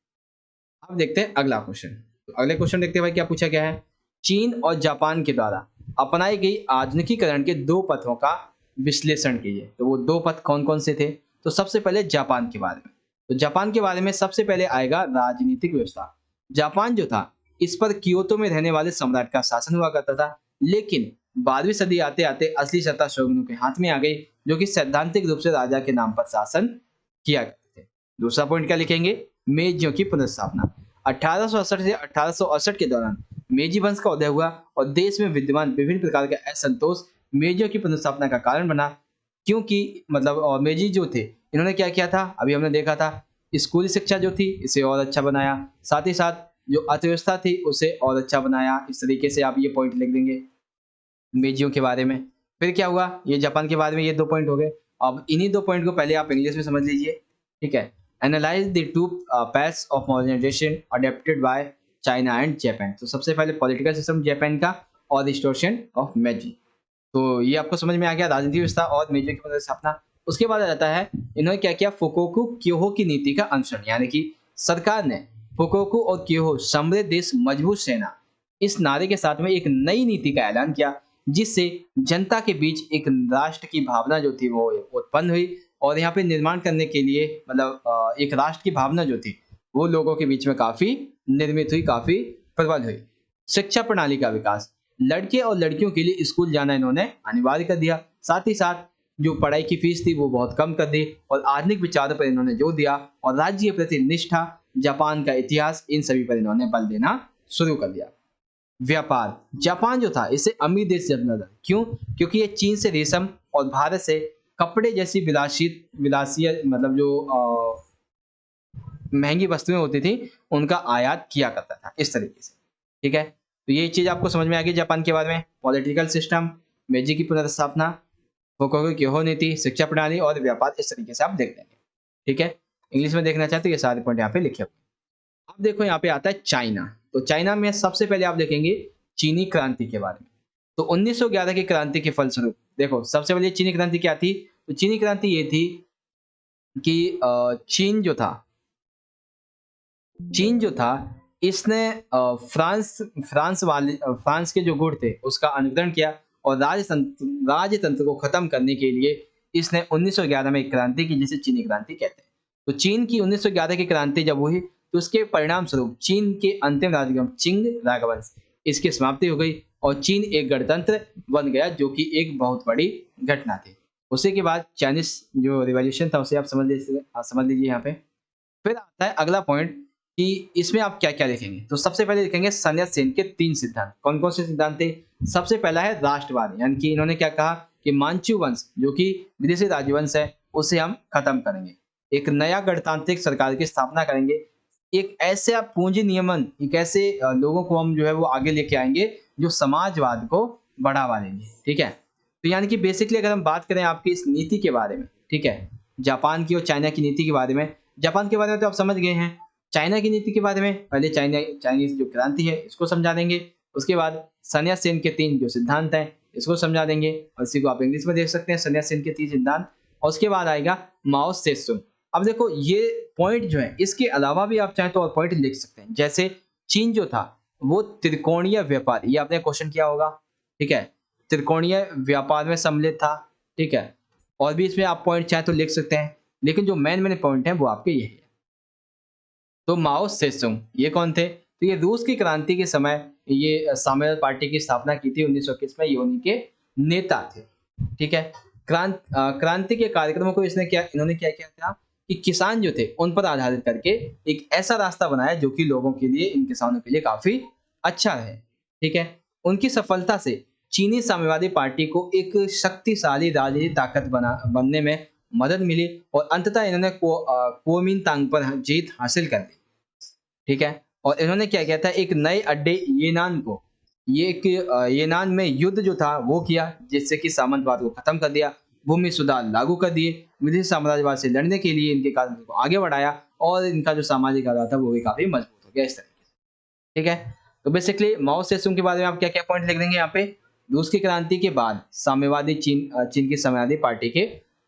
A: अब देखते हैं अगला क्वेश्चन। तो अगले क्वेश्चन देखते हैं भाई क्या पूछा गया है। चीन और जापान के द्वारा अपनाई गई आधुनिकीकरण के 2 पथों का विश्लेषण कीजिए। तो वो 2 पथ कौन-कौन से थे? तो सबसे पहले जापान के बारे में। तो जापान के बारे में सबसे पहले आएगा राजनीतिक व्यवस्था। जापान जो था, इस पर क्योतो में रहने वाले सम्राट का शासन हुआ करता था, लेकिन 12वीं सदी आते-आते असली सत्ता शोगुनों के हाथ में आ गई, जो कि सैद्धांतिक रूप से राजा के नाम पर शासन किया करते थे। दूसरा पॉइंट क्या लिखेंगे? मेजियों की पुनर्स्थापना। 1868 से 1868 के दौरान मेजी वंश का उदय हुआ और देश में विद्यमान विभिन्न प्रकार का असंतोष मेजियों की पुनर्स्थापना का कारण बना, क्योंकि मतलब और मेजी जो थे, इन्होंने क्या किया था, अभी हमने देखा था, स्कूली शिक्षा जो थी इसे और अच्छा बनाया, साथ ही साथ जो अर्थव्यवस्था थी उसे और अच्छा बनाया। इस तरीके से आप ये पॉइंट लिख देंगे मेजियों के बारे में। फिर क्या हुआ, ये जापान के बारे में ये 2 पॉइंट हो गए। अब इन्हीं 2 पॉइंट को पहले आप इंग्लिश में समझ लीजिए, ठीक है? Analyse the 2 paths of modernization adopted by China and Japan. तो सबसे पहले पॉलिटिकल सिस्टम जापान का और डिस्टॉर्शन ऑफ मेजी। तो ये आपको समझ में आ गया, राजनीतिक व्यवस्था और मेजर की मदद से स्थापना। उसके बाद आ जाता है, इन्होंने क्या किया, फुकोकू क्योहो की नीति का अनुसरण, यानी कि सरकार ने फुकोकू और क्योहो समृद्ध देश मजबूत सेना, इस नारे के साथ में एक नई नीति का ऐलान किया, जिससे जनता के बीच एक राष्ट्र की भावना जो थी वो उत्पन्न हुई, और यहाँ पे निर्माण करने के लिए मतलब एक राष्ट्र की भावना जो थी वो लोगों के बीच में काफी निर्मित हुई, काफी प्रबल हुई। शिक्षा प्रणाली का विकास, लड़के और लड़कियों के लिए स्कूल जाना इन्होंने अनिवार्य कर दिया, साथ ही साथ जो पढ़ाई की फीस थी वो बहुत कम कर दी, और आधुनिक विचारों पर इन्होंने जोर दिया, और राज्य के प्रति निष्ठा, जापान का इतिहास, इन सभी पर इन्होंने बल देना शुरू कर दिया। व्यापार, जापान जो था इसे अमीर देश समझा था। क्यों? क्योंकि ये चीन से रेशम और भारत से कपड़े जैसी विलासीय मतलब जो महंगी वस्तुएं होती थी उनका आयात किया करता था, इस तरीके से। ठीक है, तो ये चीज आपको समझ में आ गई जापान के बारे में। पॉलिटिकल सिस्टम, मेजी की पुनर्स्थापना, होकोगु क्योहो नीति, शिक्षा प्रणाली और व्यापार, इस तरीके से आप देख लेंगे। ठीक है, इंग्लिश में देखना चाहते हो ये सारे पॉइंट यहाँ पे लिखे हुए। अब देखो यहाँ पे आता है चाइना। तो चाइना में सबसे पहले आप देखेंगे चीनी क्रांति के बारे में। तो 1911 की क्रांति के फलस्वरूप देखो सबसे पहले चीनी क्रांति क्या थी। तो चीनी क्रांति ये थी कि चीन जो था इसने फ्रांस के जो गुण थे उसका अनुकरण किया, और राजतंत्र को खत्म करने के लिए इसने 1911 में एक क्रांति की, जिसे चीनी क्रांति कहते हैं। तो चीन की 1911 की क्रांति जब हुई तो उसके परिणाम स्वरूप चीन के अंतिम राजवंश चिंग राजवंश इसकी समाप्ति हो गई, और चीन एक गणतंत्र बन गया, जो कि एक बहुत बड़ी घटना थी। उसी के बाद चाइनीज जो रिवॉल्यूशन था उसे आप समझ लीजिए यहाँ पे। फिर आता है अगला पॉइंट कि इसमें आप क्या-क्या लिखेंगे। तो सबसे पहले लिखेंगे सन यत सेन के 3 सिद्धांत। कौन-कौन से सिद्धांत थे? सबसे पहला है राष्ट्रवाद, यानी कि इन्होंने क्या कहा कि मानचू वंश जो कि विदेशी राजवंश है उसे हम खत्म करेंगे। एक नया गणतांत्रिक सरकार की स्थापना करेंगे। एक ऐसा पूंजी नियमन, एक ऐसे लोगों को हम जो है वो आगे लेके आएँगे जो समाजवाद को बढ़ावा देंगे। ठीक है? तो यानी कि बेसिकली अगर हम बात करें आपकी इस नीति के बारे में, ठीक है? जापान की और चाइना की नीति के बारे में। जापान के बारे में तो आप समझ गए हैं। चाइना की नीति के बारे में पहले चाइनीज जो क्रांति है इसको समझा देंगे। उसके बाद सन यत सेन के 3 जो सिद्धांत हैं इसको समझा देंगे, और इसी को आप इंग्लिश में देख सकते हैं, सन यत सेन के 3 सिद्धांत। और उसके बाद आएगा माओ सेतुंग। अब देखो ये पॉइंट जो है इसके अलावा भी आप चाहें तो और पॉइंट लिख सकते हैं। जैसे चीन जो था वो त्रिकोणीय व्यापार, ये आपने क्वेश्चन किया होगा, ठीक है? त्रिकोणीय व्यापार में सम्मिलित था, ठीक है? और भी इसमें आप पॉइंट चाहें तो लिख सकते हैं, लेकिन जो मेन पॉइंट है वो आपके यही है। तो माओ सेतुंग ये कौन थे? तो ये रूस की क्रांति के समय ये साम्यवाद पार्टी की स्थापना की थी 1921 में, ये उन्हीं के नेता थे। ठीक है, क्रांति के कार्यक्रमों को इन्होंने क्या किया था कि किसान जो थे उन पर आधारित करके एक ऐसा रास्ता बनाया जो कि लोगों के लिए, इन किसानों के लिए काफी अच्छा है। ठीक है। उनकी सफलता से चीनी साम्यवादी पार्टी को एक शक्तिशाली राजनीतिक ताकत बनने में मदद मिली और अंततः इन्होंने कुओमिंतांग पर जीत हासिल कर ली। ठीक है। और इन्होंने क्या किया था, एक नए अड्डे येनान को, येनान में युद्ध जो था वो किया, जिससे कि सामंतवाद को खत्म कर दिया, भूमि सुधार लागू कर दिए, विदेशी साम्राज्यवाद से लड़ने के लिए इनके कार्य को आगे बढ़ाया और इनका जो सामाजिक आधार था वो भी काफी मजबूत हो गया इस तरीके से। ठीक है। तो बेसिकली माओ सेतुंग के बारे में आप क्या क्या पॉइंट लिख देंगे यहाँ पे। रूस की क्रांति के बाद साम्यवादी चीन की साम्यवादी पार्टी के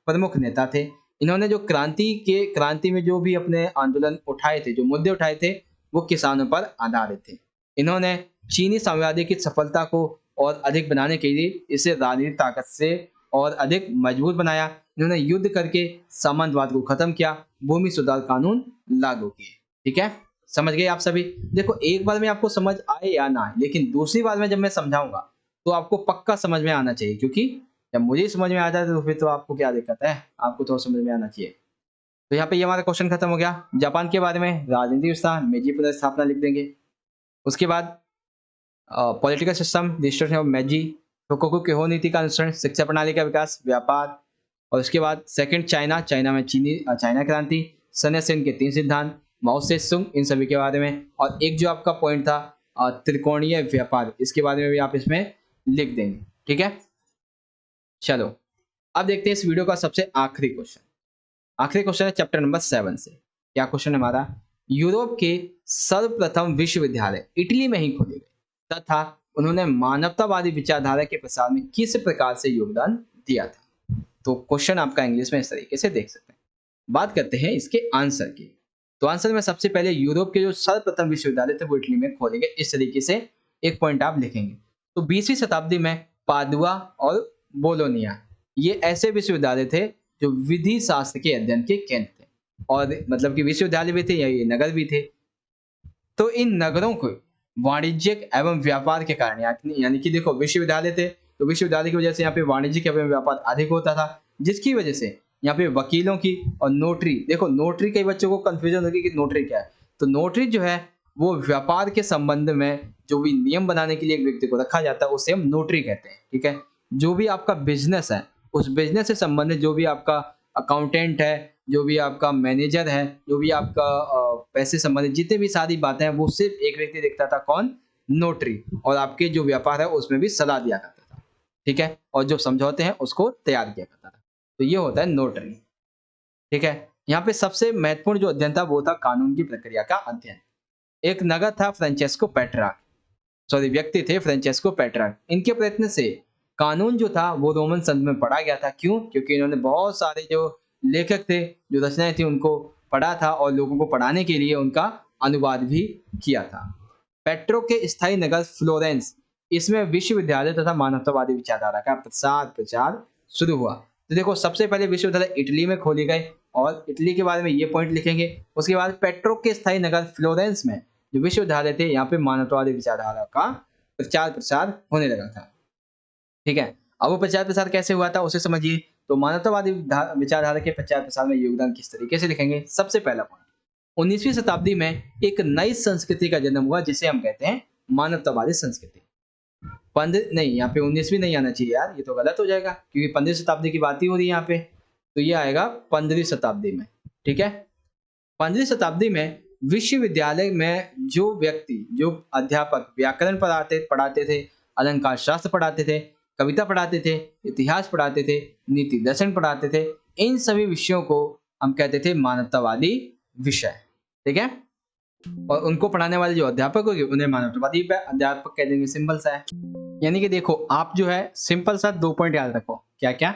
A: प्रमुख नेता थे। इन्होंने जो क्रांति में जो भी अपने आंदोलन उठाए थे, जो मुद्दे उठाए थे, वो किसानों पर आधारित थे। इन्होंने चीनी साम्राज्य की सफलता को और अधिक बनाने के लिए इसे राजनीतिक ताकत से और अधिक मजबूत बनाया। इन्होंने युद्ध करके सामंतवाद को खत्म किया, भूमि सुधार कानून लागू किए। ठीक है, समझ गए आप सभी। देखो, एक बार में आपको समझ आए या ना आए, लेकिन दूसरी बार में जब मैं समझाऊंगा तो आपको पक्का समझ में आना चाहिए, क्योंकि जब मुझे समझ में आ जाए तो फिर तो आपको क्या दिक्कत है, आपको तो समझ में आना चाहिए। तो यहाँ पे ये हमारा क्वेश्चन खत्म हो गया। जापान के बारे में राजनीतिक व्यवस्था मेजी पुनर्स्थापना लिख देंगे। उसके बाद पॉलिटिकल सिस्टम डिस्ट्रक्शन ऑफ मेजी, टोकोकु केहो नीति का अनुसरण, शिक्षा प्रणाली का विकास, व्यापार। और उसके बाद सेकंड चाइना में चाइना क्रांति, सन सेन के 3 सिद्धांत, माओ सेतुंग, इन सभी के बारे में। और एक जो आपका पॉइंट था त्रिकोणीय व्यापार, इसके बारे में भी आप इसमें लिख देंगे। ठीक है, चलो अब देखते हैं इस वीडियो का सबसे आखिरी क्वेश्चन। आखिरी क्वेश्चन है चैप्टर नंबर 7 से। क्या क्वेश्चन है हमारा, यूरोप के सर्वप्रथम विश्वविद्यालय इटली में ही खोले गए तथा उन्होंने मानवतावादी विचारधारा के प्रसार में किस प्रकार से योगदान दिया था। तो क्वेश्चन आपका इंग्लिश में इस तरीके से देख सकते हैं। बात करते हैं इसके आंसर की। तो आंसर में सबसे पहले यूरोप के जो सर्वप्रथम विश्वविद्यालय थे वो इटली में खोले गए, इस तरीके से एक पॉइंट आप लिखेंगे। तो 20वीं शताब्दी में पादुआ और बोलोनिया ये ऐसे विश्वविद्यालय थे जो विधि शास्त्र के अध्ययन के केंद्र थे, और मतलब कि विश्वविद्यालय भी थे या ये नगर भी थे। तो इन नगरों को वाणिज्यिक एवं व्यापार के कारण, यानी कि देखो विश्वविद्यालय थे तो विश्वविद्यालय की वजह से यहाँ पे वाणिज्यिक एवं व्यापार अधिक होता था, जिसकी वजह से यहाँ पे वकीलों की और नोटरी, देखो नोटरी, कई बच्चों को कंफ्यूजन होगी कि नोटरी क्या है। तो नोटरी जो है वो व्यापार के संबंध में जो भी नियम बनाने के लिए एक व्यक्ति को रखा जाता है उसे हम नोटरी कहते हैं। ठीक है, जो भी आपका बिजनेस है उस बिजनेस से संबंधित जो भी आपका अकाउंटेंट है, जो भी आपका मैनेजर है, जो भी आपका पैसे संबंधित जितने भी सारी बातें हैं वो सिर्फ एक व्यक्ति देखता था, कौन, नोटरी। और आपके जो व्यापार है उसमें भी सलाह दिया करता था। ठीक है, और जो समझौते हैं उसको तैयार किया करता था। तो ये होता है नोटरी। ठीक है, यहाँ पे सबसे महत्वपूर्ण जो अध्ययन था वो था कानून की प्रक्रिया का अध्ययन। एक नगर था फ्रांचेस्को पेट्रार्क, सॉरी व्यक्ति थे फ्रांचेस्को पेट्रार्क। इनके प्रयत्न से कानून जो था वो रोमन संत में पढ़ा गया था। क्यों? क्योंकि इन्होंने बहुत सारे जो लेखक थे, जो रचनाएं थी, उनको पढ़ा था और लोगों को पढ़ाने के लिए उनका अनुवाद भी किया था। पेट्रो के स्थायी नगर फ्लोरेंस, इसमें विश्वविद्यालय तथा मानवतावादी विचारधारा का प्रचार शुरू हुआ। तो देखो, सबसे पहले विश्वविद्यालय इटली में खोले गए और इटली के बारे में ये पॉइंट लिखेंगे। उसके बाद पेट्रो के स्थायी नगर फ्लोरेंस में जो विश्वविद्यालय थे, यहाँ पे मानवतावादी विचारधारा का प्रचार होने लगा था। ठीक है, अब वो प्रचार प्रसार कैसे हुआ था उसे समझिए। तो मानवतावादी विचारधारा के प्रचार प्रसार में योगदान किस तरीके से लिखेंगे। सबसे पहला पॉइंट, 19वीं शताब्दी में एक नई संस्कृति का जन्म हुआ जिसे हम कहते हैं मानवतावादी संस्कृति। 15 नहीं, यहाँ पे 19वीं नहीं आना चाहिए यार, ये तो गलत हो जाएगा क्योंकि 15वीं शताब्दी की बात ही हो रही है यहाँ पे। तो ये आएगा 15वीं शताब्दी में। ठीक है, 15वीं शताब्दी में विश्वविद्यालय में जो व्यक्ति, जो अध्यापक व्याकरण पढ़ाते थे, अलंकार शास्त्र पढ़ाते थे, कविता पढ़ाते थे, इतिहास पढ़ाते थे, नीति दर्शन पढ़ाते थे, इन सभी विषयों को हम कहते थे मानवतावादी विषय। ठीक है, और उनको पढ़ाने वाले जो अध्यापक होंगे उन्हें मानवतावादी अध्यापक कह देंगे। सिंपल सा है। यानी कि देखो, आप जो है सिंपल सा 2 पॉइंट याद रखो। क्या क्या?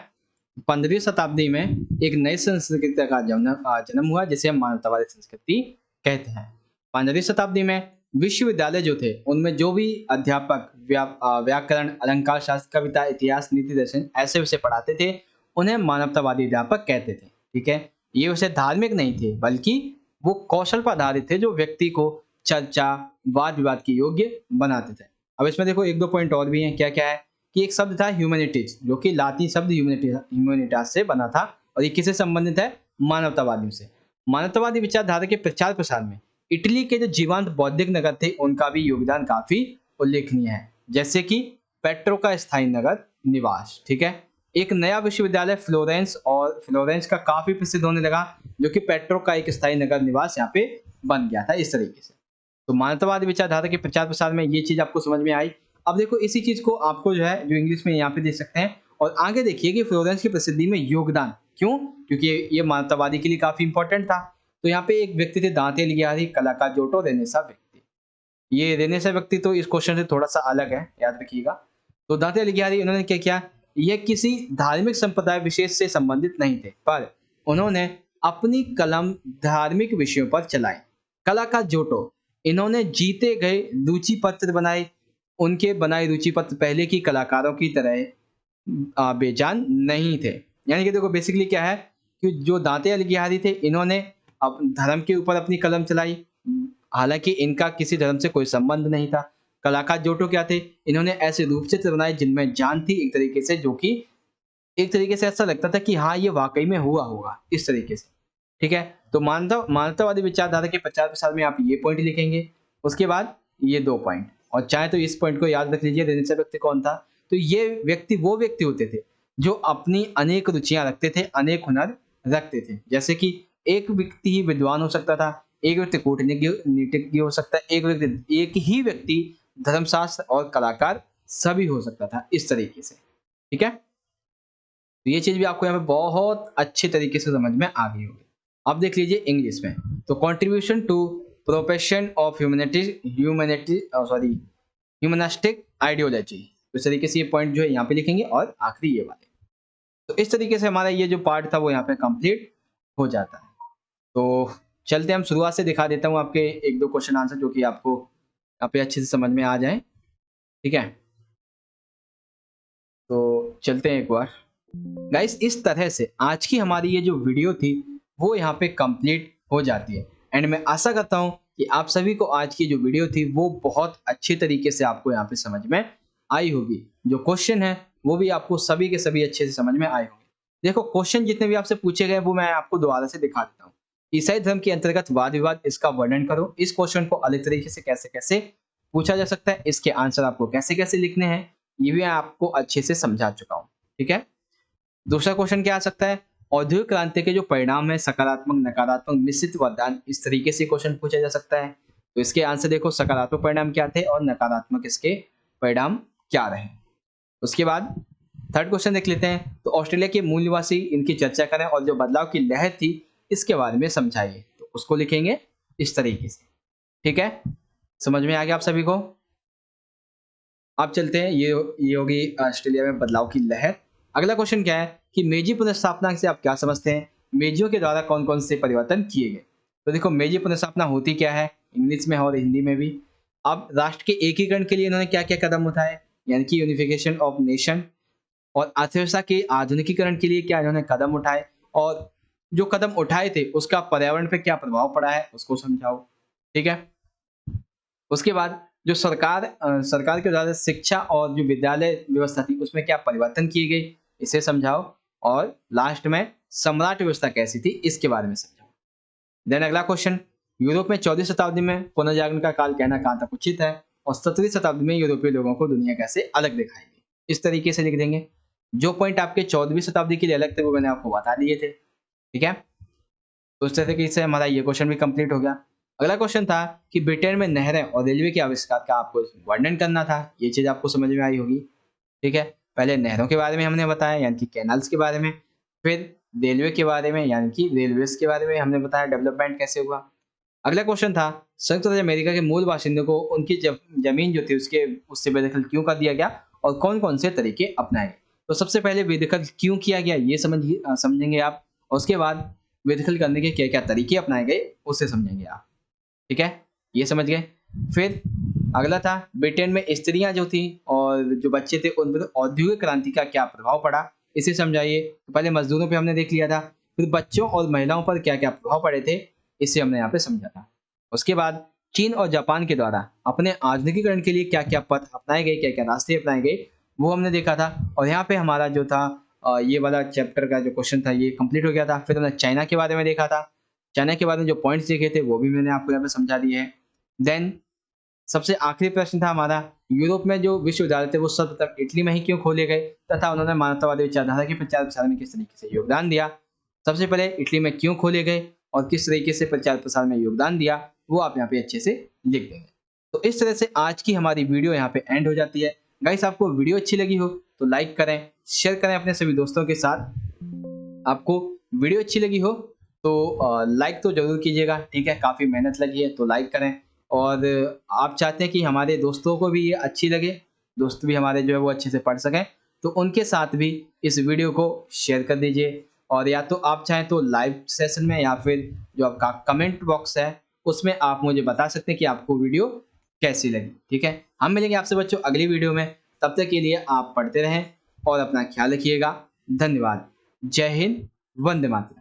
A: 15वीं शताब्दी में एक नई संस्कृति का जन्म हुआ जिसे हम मानवतावादी संस्कृति कहते हैं। 15वीं शताब्दी में विश्वविद्यालय जो थे उनमें जो भी अध्यापक व्याकरण, अलंकार शास्त्र, कविता, इतिहास, नीति दर्शन ऐसे विषय पढ़ाते थे उन्हें मानवतावादी अध्यापक कहते थे। ठीक है, ये विषय धार्मिक नहीं थे बल्कि वो कौशल पर आधारित थे जो व्यक्ति को चर्चा, वाद विवाद के योग्य बनाते थे। अब इसमें देखो 1-2 पॉइंट और भी हैं। क्या क्या है कि एक शब्द था ह्यूमैनिटीज, जो कि लातीन शब्द ह्यूमैनिटास से बना था और ये किससे संबंधित है? मानवतावादियों से। मानवतावादी विचारधारा के प्रचार प्रसार में इटली के जो जीवंत बौद्धिक नगर थे उनका भी योगदान काफी उल्लेखनीय है, जैसे कि पेट्रो का स्थायी नगर निवास। ठीक है, एक नया विश्वविद्यालय फ्लोरेंस का काफी प्रसिद्ध होने लगा, जो कि पेट्रो का एक स्थायी नगर निवास यहाँ पे बन गया था इस तरीके से। तो मानवतावादी विचारधारा के प्रचार प्रसार में ये चीज आपको समझ में आई। अब देखो इसी चीज को आपको जो है जो इंग्लिश में यहाँ पे देख सकते हैं, और आगे देखिए कि फ्लोरेंस की प्रसिद्धि में योगदान क्यों, क्योंकि ये मानवतावादी के लिए काफी इंपॉर्टेंट था। तो यहाँ पे एक व्यक्ति थे दांते लिगियारी, कलाकार जोटो रेनेसा व्यक्ति। ये रेनेसा व्यक्ति तो इस क्वेश्चन से थोड़ा सा अलग है, याद रखिएगा। तो दांते लिगियारी इन्होंने क्या किया, ये किसी धार्मिक संप्रदाय विशेष से संबंधित नहीं थे, पर उन्होंने अपनी कलम धार्मिक विषयों पर चलाई। कलाकार जोटो, इन्होंने जीते गए रुचि पत्र बनाए। उनके बनाए रुचि पत्र पहले की कलाकारों की तरह बेजान नहीं थे। यानी कि देखो बेसिकली क्या है कि जो दांते अलगियारी थे, इन्होंने अब धर्म के ऊपर अपनी कलम चलाई, हालांकि इनका किसी धर्म से कोई संबंध नहीं था। कलाकार जोटो क्या थे, इन्होंने ऐसे रूप चित्र बनाए जिनमें जान थी, एक तरीके से, जो कि एक तरीके से ऐसा लगता था कि हाँ ये वाकई में हुआ होगा, इस तरीके से। ठीक है, तो मानवतावादी विचारधारा के प्रचार प्रसार में आप ये पॉइंट लिखेंगे, उसके बाद ये 2 पॉइंट, और चाहे तो इस पॉइंट को याद रख लीजिए। रेनेसा व्यक्ति कौन था, तो ये व्यक्ति वो व्यक्ति होते थे जो अपनी अनेक रुचियां रखते थे, अनेक हुनर रखते थे। जैसे कि एक व्यक्ति ही विद्वान हो सकता था, एक व्यक्ति कूटनीतिज्ञ हो सकता है, एक ही व्यक्ति धर्मशास्त्र और कलाकार सभी हो सकता था, इस तरीके से। ठीक है, तो ये चीज भी आपको यहाँ पे बहुत अच्छे तरीके से समझ में आ गई होगी। अब देख लीजिए इंग्लिश में, तो contribution to profession of humanistic ideology, इस तरीके से ये पॉइंट जो है यहाँ पे लिखेंगे, और आखिरी ये वाले। तो इस तरीके से हमारा ये जो पार्ट था वो यहाँ पे कंप्लीट हो जाता है। तो चलते हम शुरुआत से दिखा देता हूँ आपके 1-2 क्वेश्चन आंसर, जो कि आपको यहाँ पे अच्छे से समझ में आ जाए। ठीक है, तो चलते हैं एक बार। गाइस, इस तरह से आज की हमारी ये जो वीडियो थी वो यहाँ पे कंप्लीट हो जाती है, एंड मैं आशा करता हूँ कि आप सभी को आज की जो वीडियो थी वो बहुत अच्छी तरीके से आपको यहाँ पे समझ में आई होगी। जो क्वेश्चन है वो भी आपको सभी के सभी अच्छे से समझ में आए होंगे। देखो क्वेश्चन जितने भी आपसे पूछे गए वो मैं आपको दोबारा से दिखा देता हूँ। ईसाई धर्म के अंतर्गत वाद विवाद, इसका वर्णन करो। इस क्वेश्चन को अलग तरीके से कैसे कैसे पूछा जा सकता है, इसके आंसर आपको कैसे कैसे लिखने हैं, ये भी मैं आपको अच्छे से समझा चुका हूँ। ठीक है, दूसरा क्वेश्चन क्या आ सकता है, औद्योगिक क्रांति के जो परिणाम है, सकारात्मक नकारात्मक मिश्रित वरदान, इस तरीके से क्वेश्चन पूछा जा सकता है। तो इसके आंसर देखो, सकारात्मक परिणाम क्या थे और नकारात्मक इसके परिणाम क्या रहे। उसके बाद थर्ड क्वेश्चन देख लेते हैं, तो ऑस्ट्रेलिया के मूल निवासी, इनकी चर्चा करें और जो बदलाव की लहर थी इसके बारे में समझाइए। तो उसको लिखेंगे इस तरीके से। ठीक है, समझ में आ गया आप सभी को। अब चलते हैं, ये होगी ऑस्ट्रेलिया में बदलाव की लहर। अगला क्वेश्चन क्या है कि मेजी पुनर्स्थापना से आप क्या समझते हैं, मेजियों के द्वारा कौन कौन से परिवर्तन किए गए। तो देखो मेजी पुनर्स्थापना होती क्या है, इंग्लिश में और हिंदी में भी। अब राष्ट्र के एकीकरण के लिए इन्होंने क्या क्या कदम उठाए, यानी कि यूनिफिकेशन ऑफ नेशन, और अर्थव्यवस्था के आधुनिकीकरण के लिए क्या इन्होंने कदम उठाए, और जो कदम उठाए थे उसका पर्यावरण पे क्या प्रभाव पड़ा है उसको समझाओ। ठीक है, उसके बाद जो सरकार के द्वारा शिक्षा और जो विद्यालय व्यवस्था थी उसमें क्या परिवर्तन किए गए, इसे समझाओ। और लास्ट में सम्राट व्यवस्था कैसी थी इसके बारे में समझाओ। देन अगला क्वेश्चन, यूरोप में 14वीं शताब्दी में पुनर्जागरण का काल कहना कहाँ तक उचित है, और 17वीं शताब्दी में यूरोपीय लोगों को दुनिया कैसे अलग दिखाई दी, इस तरीके से लिख देंगे। जो पॉइंट आपके 14वीं शताब्दी के लिए अलग थे वो मैंने आपको बता दिए थे। ठीक है, तो इस तरीके से हमारा ये क्वेश्चन भी कंप्लीट हो गया। अगला क्वेश्चन था कि ब्रिटेन में नहरें और रेलवे के आविष्कार का आपको वर्णन करना था, ये चीज आपको समझ में आई होगी। ठीक है, पहले नहरों के बारे में हमने बताया, यानी कि कैनाल्स के बारे में, फिर रेलवे के बारे में, यानी कि रेलवेज के बारे में हमने बताया डेवलपमेंट कैसे हुआ। अगला क्वेश्चन था संयुक्त राज्य अमेरिका के मूल बाशिंदों को उनकी जमीन जो थी उससे बेदखल क्यों कर दिया गया, और कौन कौन से तरीके अपनाए गए। तो सबसे पहले बेदखल क्यों किया गया ये समझेंगे आप, और उसके बाद बेदखल करने के क्या क्या तरीके अपनाए गए उसे समझेंगे आप। ठीक है, ये समझ गए। फिर अगला था ब्रिटेन में स्त्रियां जो थी और जो बच्चे थे उन पर औद्योगिक क्रांति का क्या प्रभाव पड़ा, इसे समझाइए। तो पहले मजदूरों पे हमने देख लिया था, फिर बच्चों और महिलाओं पर क्या क्या प्रभाव पड़े थे इसे हमने यहाँ पे समझा था। उसके बाद चीन और जापान के द्वारा अपने आधुनिकीकरण के लिए क्या क्या पथ अपनाए गए, क्या क्या रास्ते अपनाए गए वो हमने देखा था। और यहाँ पे हमारा जो था ये वाला चैप्टर का जो क्वेश्चन था ये कंप्लीट हो गया था। फिर हमने चाइना के बारे में देखा था, चाइना के बारे में जो पॉइंट्स देखे थे वो भी मैंने आपको यहाँ पे समझा दिए हैं। देन सबसे आखिरी प्रश्न था हमारा, यूरोप में जो विश्वविद्यालय थे वो सर्वप्रथम इटली में ही क्यों खोले गए तथा उन्होंने मानवतावादी विचारधारा के प्रचार प्रसार में किस तरीके से योगदान दिया। सबसे पहले इटली में क्यों खोले गए और किस तरीके से प्रचार प्रसार में योगदान दिया, वो आप यहाँ पे अच्छे से लिख देंगे। तो इस तरह से आज की हमारी वीडियो यहाँ पे एंड हो जाती है। गाइस, आपको वीडियो अच्छी लगी हो तो लाइक करें, शेयर करें अपने सभी दोस्तों के साथ। आपको वीडियो अच्छी लगी हो तो लाइक तो जरूर कीजिएगा, ठीक है, काफ़ी मेहनत लगी है तो लाइक करें। और आप चाहते हैं कि हमारे दोस्तों को भी ये अच्छी लगे, दोस्त भी हमारे जो है वो अच्छे से पढ़ सकें, तो उनके साथ भी इस वीडियो को शेयर कर दीजिए। और या तो आप चाहें तो लाइव सेशन में या फिर जो आपका कमेंट बॉक्स है उसमें आप मुझे बता सकते हैं कि आपको वीडियो कैसी लगी, ठीक है। हम मिलेंगे आपसे बच्चों अगली वीडियो में, तब तक के लिए आप पढ़ते रहें और अपना ख्याल रखिएगा। धन्यवाद। जय हिंद, वंदे मातरम।